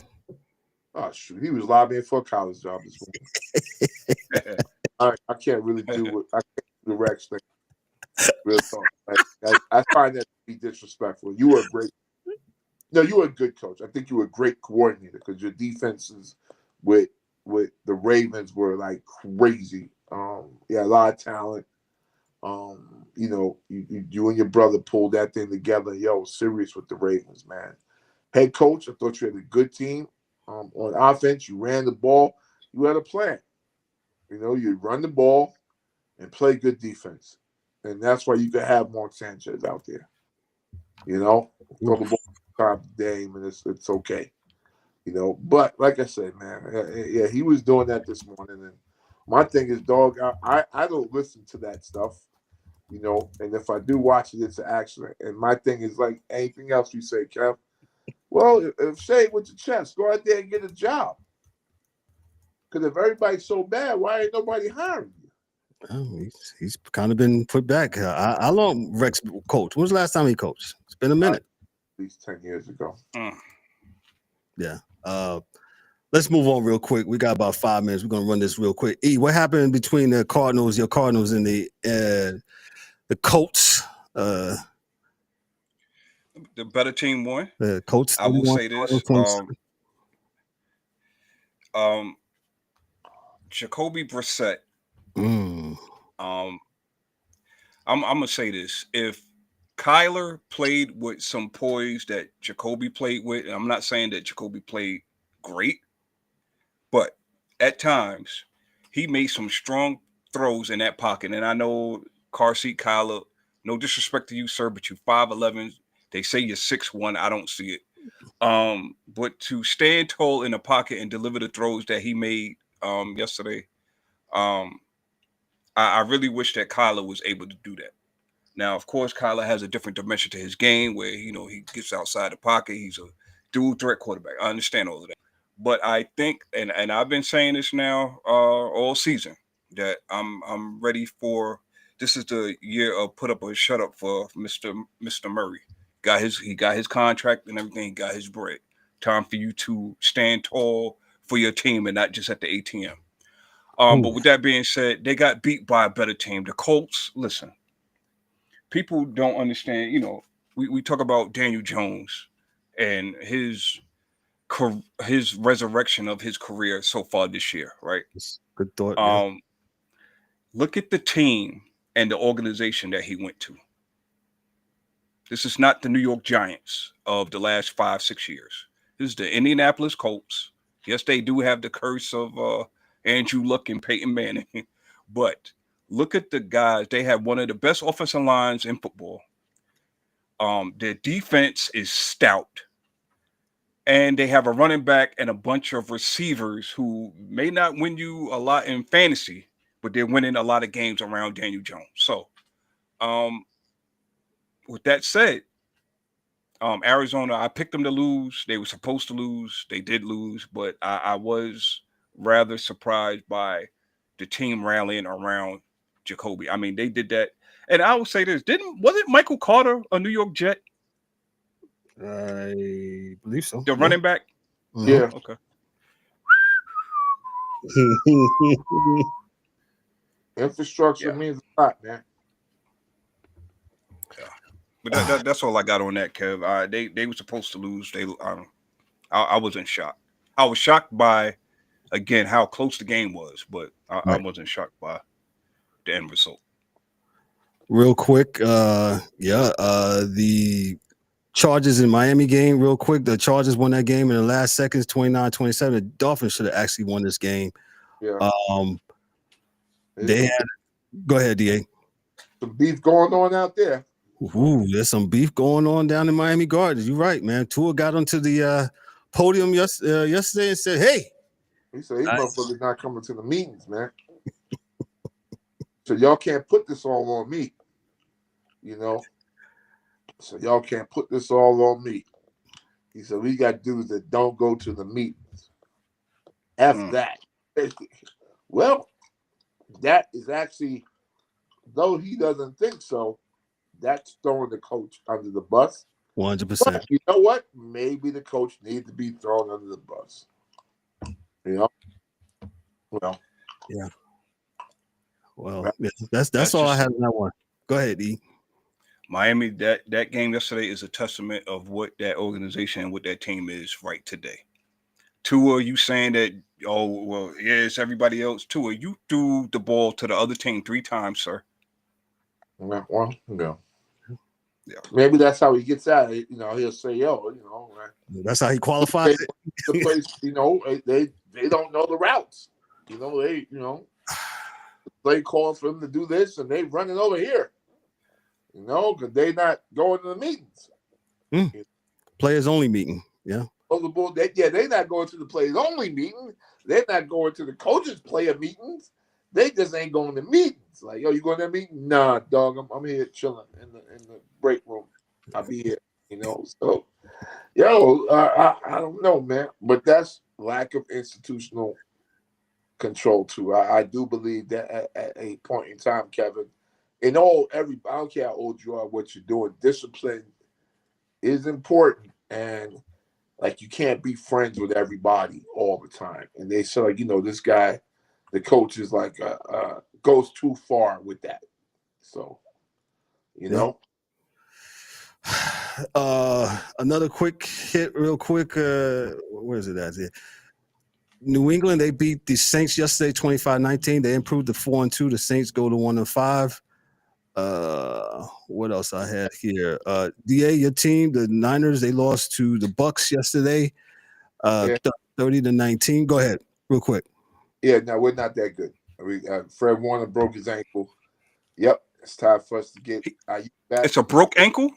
Speaker 5: Oh shoot, he was lobbying for a college job this morning. I can't really do the Rex thing. Real talk. I find that to be disrespectful. You were a good coach. I think you were a great coordinator because your defenses with the Ravens were like crazy. A lot of talent. You know, you and your brother pulled that thing together. Yo, serious with the Ravens, man. Head coach, I thought you had a good team. On offense, you ran the ball. You had a plan. You know, you run the ball and play good defense. And that's why you could have Mark Sanchez out there. You know, throw the ball top the game, and it's okay. You know, but like I said, man, yeah, he was doing that this morning. And my thing is, dog, I don't listen to that stuff. you know. And if I do watch it, it's an accident. And my thing is like anything else you say, Kev. Well, if Shay with the chest, go out there and get a job. Because if everybody's so bad, why ain't nobody hiring you?
Speaker 2: He's kind of been put back. How long Rex coached? When was the last time he coached? It's been a minute.
Speaker 5: At least 10 years ago.
Speaker 2: Yeah. Let's move on real quick. We got about 5 minutes. We're gonna run this real quick. E, what happened between the Cardinals, your Cardinals, and the Colts?
Speaker 4: The better team won.
Speaker 2: The Colts.
Speaker 4: I will say this. Jacoby Brissett. I'm gonna say this. If Kyler played with some poise that Jacoby played with, and I'm not saying that Jacoby played great, but at times he made some strong throws in that pocket. And I know car seat Kyler, no disrespect to you, sir, but you 5'11". They say you're 6'1". I don't see it. But to stand tall in the pocket and deliver the throws that he made yesterday, I really wish that Kyler was able to do that. Now, of course, Kyler has a different dimension to his game where, you know, he gets outside the pocket. He's a dual threat quarterback. I understand all of that. But I think, and I've been saying this now all season, that I'm ready for, this is the year of put up or shut up for Mr. Murray. He got his contract and everything. He got his bread. Time for you to stand tall for your team and not just at the ATM. But with that being said, they got beat by a better team. The Colts, listen, people don't understand, you know, we talk about Daniel Jones and his resurrection of his career so far this year, right?
Speaker 2: Good thought. Yeah.
Speaker 4: Look at the team and the organization that he went to. This is not the New York Giants of the last 5-6 years. This is the Indianapolis Colts. Yes, they do have the curse of Andrew Luck and Peyton Manning, but look at the guys. They have one of the best offensive lines in football. Their defense is stout. And they have a running back and a bunch of receivers who may not win you a lot in fantasy, but they're winning a lot of games around Daniel Jones. So, with that said, Arizona, I picked them to lose. They were supposed to lose. They did lose, but I was rather surprised by the team rallying around Jacoby. I mean, they did that. And I will say this, wasn't Michael Carter a New York Jet?
Speaker 2: I believe so.
Speaker 4: The running back?
Speaker 5: Yeah.
Speaker 4: Okay.
Speaker 5: Infrastructure means a lot, man.
Speaker 4: Yeah. But that's all I got on that, Kev. They were supposed to lose. I wasn't shocked. I was shocked by, again, how close the game was, but I wasn't shocked by the end result.
Speaker 2: Real quick, the Chargers in Miami game, real quick. The Chargers won that game in the last seconds, 29-27. The Dolphins should have actually won this game.
Speaker 5: Yeah.
Speaker 2: They had. Go ahead, DA.
Speaker 5: Some beef going on out there.
Speaker 2: Ooh, there's some beef going on down in Miami Gardens. You're right, man. Tua got onto the podium yesterday and said, "Hey."
Speaker 5: He said, "These motherfuckers not coming to the meetings, man. So y'all can't put this all on me, you know. So y'all can't put this all on me." He said, "We got dudes that don't go to the meetings. That." Well, that is actually, though he doesn't think so, that's throwing the coach under the bus.
Speaker 2: 100%.
Speaker 5: You know what? Maybe the coach needs to be thrown under the bus. You know? Well.
Speaker 2: Yeah. Well, that's all I have in that one. Go ahead, E.
Speaker 4: Miami, that game yesterday is a testament of what that organization and what that team is right today. Tua, you saying that, oh, well, yeah, it's everybody else. Tua, you threw the ball to the other team 3 times, sir.
Speaker 5: Well, no.
Speaker 4: Yeah.
Speaker 5: Maybe that's how he gets out. You know, he'll say, "Yo, you know."
Speaker 2: That's how he qualifies it.
Speaker 5: The place, you know, they don't know the routes. You know, they call for them to do this, and they running over here. You know, because they not going to the meetings.
Speaker 2: Players only meeting. Yeah.
Speaker 5: They're not going to the players only meeting. They're not going to the coaches player meetings. They just ain't going to meetings. It's like, yo, you going to that meeting? Nah, dog, I'm here chilling in the break room. I'll be here, So, yo, I don't know, man, but that's lack of institutional control too. I do believe that at a point in time, Kevin, I don't care how old you are, what you're doing, discipline is important, and like you can't be friends with everybody all the time. And they say, like, this guy, the coach is like goes too far with that. So,
Speaker 2: Another quick hit, real quick. Where is it at here? New England, they beat the Saints yesterday 25-19. They improved to 4-2. The Saints go to 1-5. What else I had here? DA, your team, the Niners, they lost to the Bucks yesterday, 30-19. Go ahead, real quick.
Speaker 5: Yeah, no, we're not that good. Fred Warner broke his ankle. Yep, it's time for us to get back.
Speaker 4: It's a broke ankle?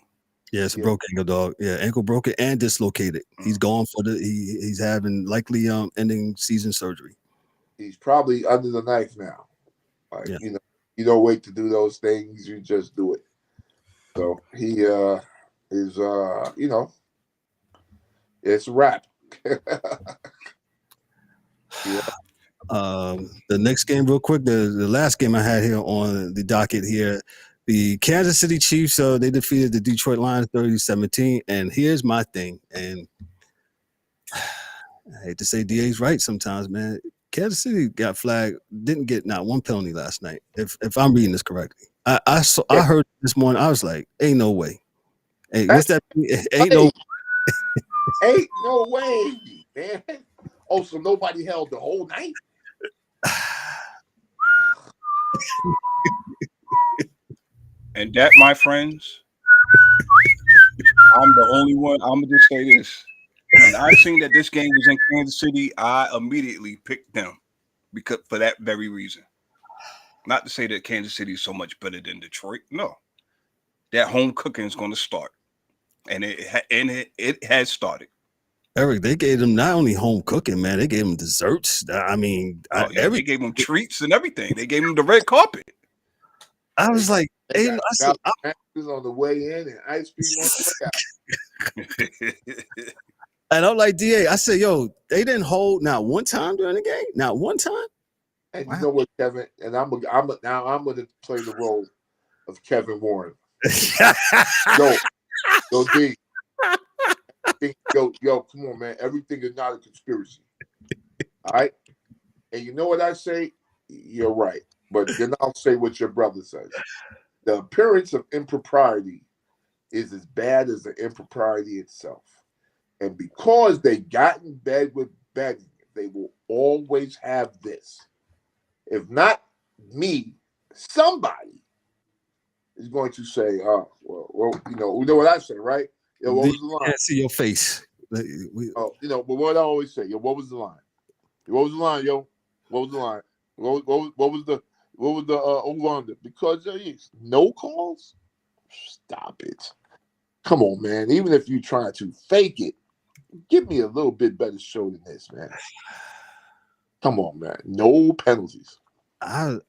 Speaker 2: Yeah, it's a broke ankle, dog. Yeah, ankle broken and dislocated. He's gone for he's having likely ending season surgery.
Speaker 5: He's probably under the knife now. Like, you don't wait to do those things, you just do it. So he is it's a wrap.
Speaker 2: The next game, real quick, the last game I had here on the docket here, the Kansas City Chiefs, they defeated the Detroit Lions 30-17. And here's my thing, and I hate to say DA's right sometimes, man. Kansas City got flagged, didn't get not one penalty last night, if I'm reading this correctly. I heard this morning, I was like, ain't no way. Hey, what's that? Ain't
Speaker 5: no way, man. Oh, so nobody held the whole night?
Speaker 4: And that, my friends, I'm the only one. I'm going to just say this. When I seen that this game was in Kansas City, I immediately picked them for that very reason. Not to say that Kansas City is so much better than Detroit. No. That home cooking is going to start. And it has started.
Speaker 2: Eric, they gave them not only home cooking, man, they gave them desserts. I mean,
Speaker 4: they gave them treats and everything. They gave them the red carpet.
Speaker 2: I was like, hey,
Speaker 5: on the way in and ice cream on the way out.
Speaker 2: And I'm like, DA, I said, yo, they didn't hold not one time during the game, not one time.
Speaker 5: And you know what, Kevin? And I'm gonna play the role of Kevin Warren. Go D. Yo, come on, man. Everything is not a conspiracy. All right? And you know what I say? You're right. But then I'll say what your brother says. The appearance of impropriety is as bad as the impropriety itself. And because they got in bed with betting, they will always have this. If not me, somebody is going to say, well, you know what I say, right? Yo, what was the line?
Speaker 2: Can't see your face.
Speaker 5: But what I always say, yo, what was the line? What was the line, yo? What was the line? What was the over-under? Because there is no calls? Stop it. Come on, man. Even if you're trying to fake it, give me a little bit better show than this, man. Come on, man. No penalties.
Speaker 2: I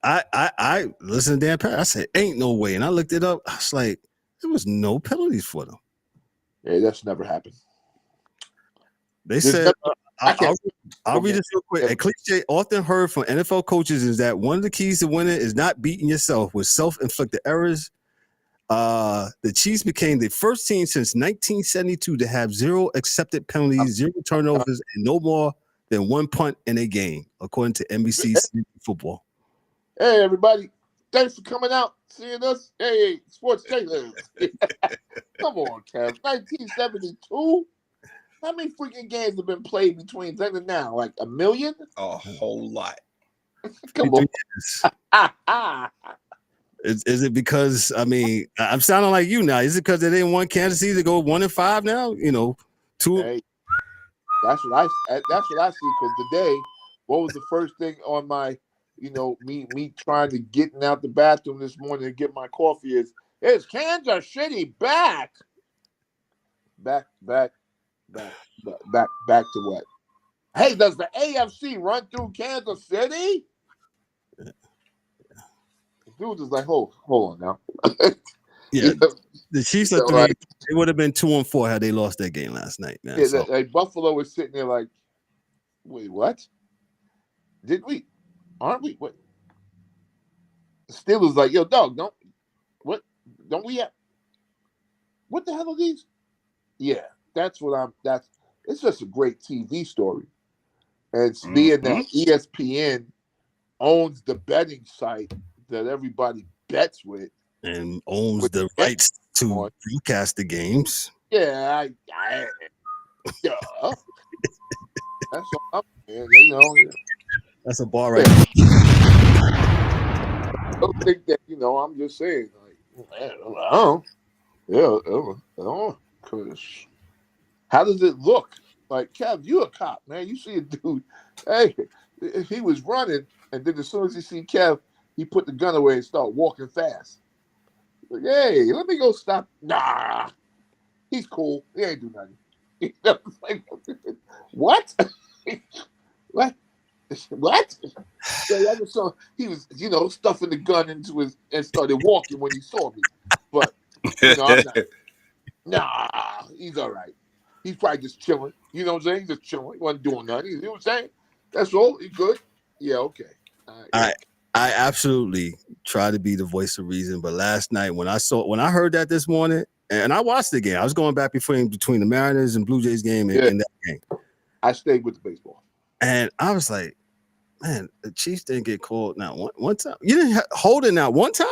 Speaker 2: listened to Dan Perry. I said, ain't no way. And I looked it up. I was like, there was no penalties for them.
Speaker 5: Yeah, that's never happened.
Speaker 2: They said, I'll read this real quick. A cliche often heard from NFL coaches is that one of the keys to winning is not beating yourself with self-inflicted errors. The Chiefs became the first team since 1972 to have 0 accepted penalties, 0 turnovers, and no more than 1 punt in a game, according to NBC Football.
Speaker 5: Hey, everybody. Thanks for coming out, seeing us. Hey, Sports Taylor. Come on, Kev. 1972? How many freaking games have been played between then and now? Like a million?
Speaker 4: A whole lot.
Speaker 5: Come on.
Speaker 2: Is it because, I mean, I'm sounding like you now. Is it because they didn't want Kansas City to go 1-5 now? You know, 2.
Speaker 5: Hey, that's what I see. Because today, what was the first thing on my, me trying to get out the bathroom this morning to get my coffee is Kansas City back. Back to what? Hey, does the AFC run through Kansas City? Dude is like, hold on now.
Speaker 2: Yeah, the Chiefs are 3.
Speaker 5: Like,
Speaker 2: they would have been 2-4 had they lost that game last night, man.
Speaker 5: Yeah,
Speaker 2: so.
Speaker 5: like Buffalo was sitting there like, wait, what? Did we? Aren't we? What? Steelers like, yo, dog, don't we have? What the hell are these? Yeah, that's it's just a great TV story. And it's being that ESPN owns the betting site that everybody bets with.
Speaker 2: And owns the rights to broadcast the games.
Speaker 5: Yeah, yeah. That's all I'm saying, you know.
Speaker 2: That's a bar right
Speaker 5: I don't think that, you know, I'm just saying, like, man, I don't know. Because how does it look? Like, Kev, you a cop, man. You see a dude, hey, he was running, and then as soon as he see Kev, he put the gun away and start walking fast. Like, hey, let me go stop. Nah, he's cool. He ain't do nothing. Like, what? What? What? So I just saw he was, you know, stuffing the gun into his and started walking when he saw me. But you know, I'm not. Nah, he's all right. He's probably just chilling. You know what I'm saying? He's just chilling. He wasn't doing nothing. You know what I'm saying? That's all. He good? Yeah, okay. All right.
Speaker 2: I absolutely try to be the voice of reason, but last night when I heard that this morning, and I watched the game, I was going back between the Mariners and Blue Jays game and that game.
Speaker 5: I stayed with the baseball.
Speaker 2: And I was like, man, the Chiefs didn't get called not one time. You didn't hold it not one time?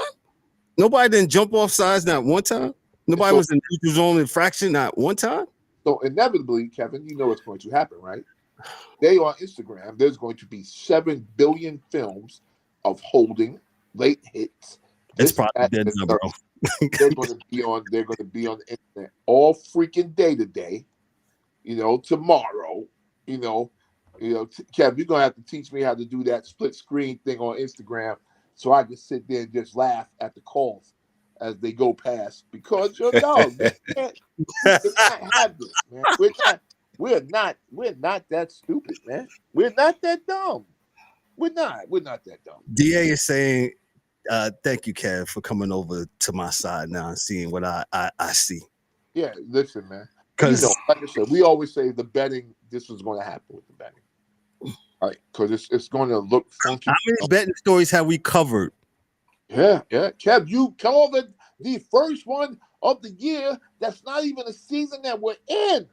Speaker 2: Nobody didn't jump off sides not one time? Nobody was in neutral zone infraction not one time?
Speaker 5: So inevitably, Kevin, you know what's going to happen, right? They on Instagram, there's going to be 7 billion films of holding, late hits.
Speaker 2: It's probably dead now, bro.
Speaker 5: They're going to be on the internet all freaking day today, you know, tomorrow, you know, Kev, you're gonna have to teach me how to do that split screen thing on Instagram so I can sit there and just laugh at the calls as they go past because your dog, we cannot have this, man. We're not that stupid, man. We're not that dumb. We're not that dumb.
Speaker 2: DA is saying, thank you, Kev, for coming over to my side now and seeing what I see.
Speaker 5: Yeah, listen, man. Because, you know, like I said, we always say the betting, this is going to happen with the betting. All right, because it's going to look funky.
Speaker 2: How many betting stories have we covered?
Speaker 5: Yeah. Kev, you called it the first one of the year. That's not even a season that we're in.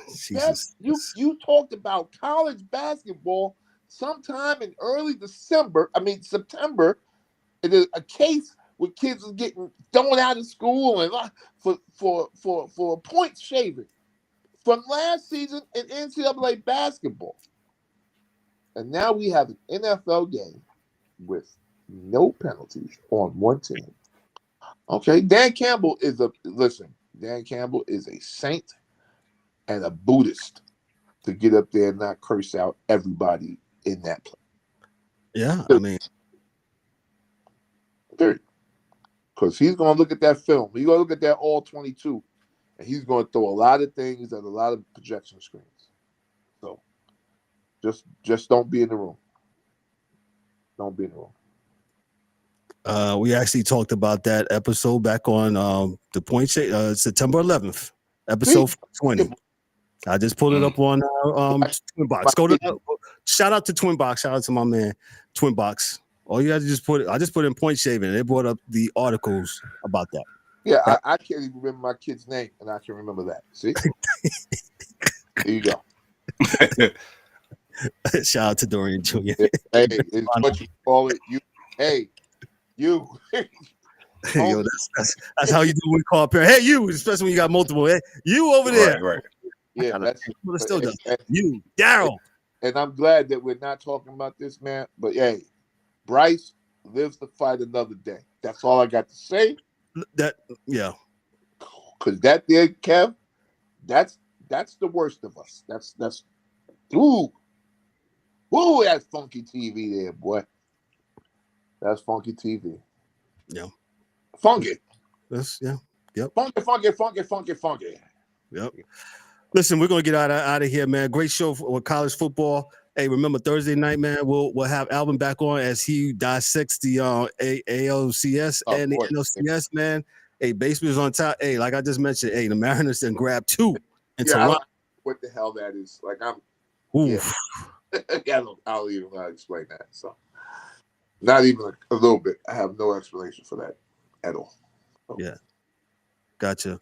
Speaker 5: Kev, you talked about college basketball sometime in early September. It is a case where kids are getting thrown out of school and for point shaving from last season in NCAA basketball. And now we have an NFL game with no penalties on one team. Okay, Dan Campbell is a saint and a Buddhist to get up there and not curse out everybody in that play.
Speaker 2: Yeah, I mean,
Speaker 5: period. Because he's going to look at that film. He's going to look at that all 22, and he's going to throw a lot of things at a lot of projection screens. So just don't be in the room. Don't be in the room.
Speaker 2: We actually talked about that episode back on the point September 11th, episode 20. I just pulled it up on Twin Box. Shout out to Twin Box. Shout out to my man Twin Box. All you had to I just put in point shaving, and they brought up the articles about that.
Speaker 5: Yeah, I can't even remember my kid's name, and I can remember that. See? There you go.
Speaker 2: Shout out to Dorian Jr.
Speaker 5: Hey, it's what you call it. You.
Speaker 2: Yo, that's how you do when we call a parent. Hey, you, especially when you got multiple. Hey, you over there.
Speaker 4: Right.
Speaker 5: Yeah, that's
Speaker 2: what it still does. You, Daryl.
Speaker 5: And I'm glad that we're not talking about this, man. But hey, Bryce lives to fight another day. That's all I got to say.
Speaker 2: Yeah.
Speaker 5: Because that there, Kev, that's the worst of us. That's ooh, that's funky TV there, boy. That's funky TV.
Speaker 2: Yeah.
Speaker 5: Funky.
Speaker 2: Yep.
Speaker 5: Funky.
Speaker 2: Yep. Listen, we're gonna get out of here, man. Great show with college football. Hey, remember Thursday night, man? We'll have Alvin back on as he dissects the ALCS and the NLCS, man. Hey, basement's on top. Hey, like I just mentioned, hey, the Mariners then grabbed 2 in Toronto.
Speaker 5: What the hell that is? Like I'm.
Speaker 2: Oof.
Speaker 5: Yeah. I'll even explain that. So, not even a little bit. I have no explanation for that at all. So.
Speaker 2: Yeah. Gotcha.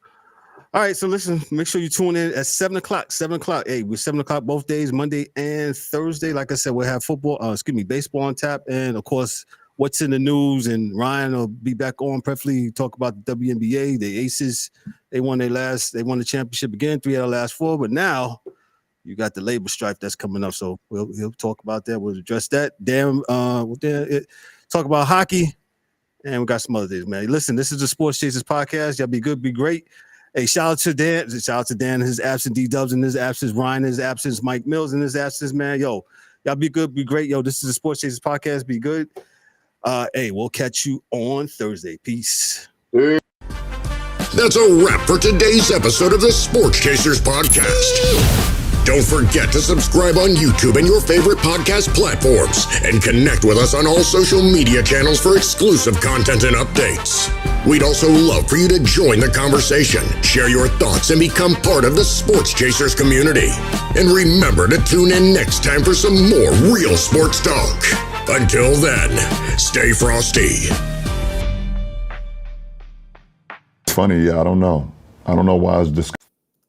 Speaker 2: All right, so listen, make sure you tune in at 7 o'clock. 7 o'clock. Hey, we're 7 o'clock both days, Monday and Thursday. Like I said, we'll have baseball on tap. And of course, what's in the news. And Ryan will be back on, preferably talk about the WNBA, the Aces. They won the championship again, 3 out of the last 4. But now you got the labor strife that's coming up. So he'll talk about that. We'll address that. Talk about hockey. And we got some other things, man. Listen, this is the Sports Chasers podcast. Y'all be good, be great. Hey, shout out to Dan. Shout out to Dan in his absence, D-Dubs in his absence, Ryan in his absence, Mike Mills in his absence, man. Yo, y'all be good, be great. Yo, this is the Sports Chasers podcast. Be good. Hey, we'll catch you on Thursday. Peace.
Speaker 1: That's a wrap for today's episode of the Sports Chasers podcast. Don't forget to subscribe on YouTube and your favorite podcast platforms and connect with us on all social media channels for exclusive content and updates. We'd also love for you to join the conversation, share your thoughts, and become part of the Sports Chasers community. And remember to tune in next time for some more real sports talk. Until then, stay frosty.
Speaker 6: It's funny, yeah, I don't know. I don't know why it's discussed.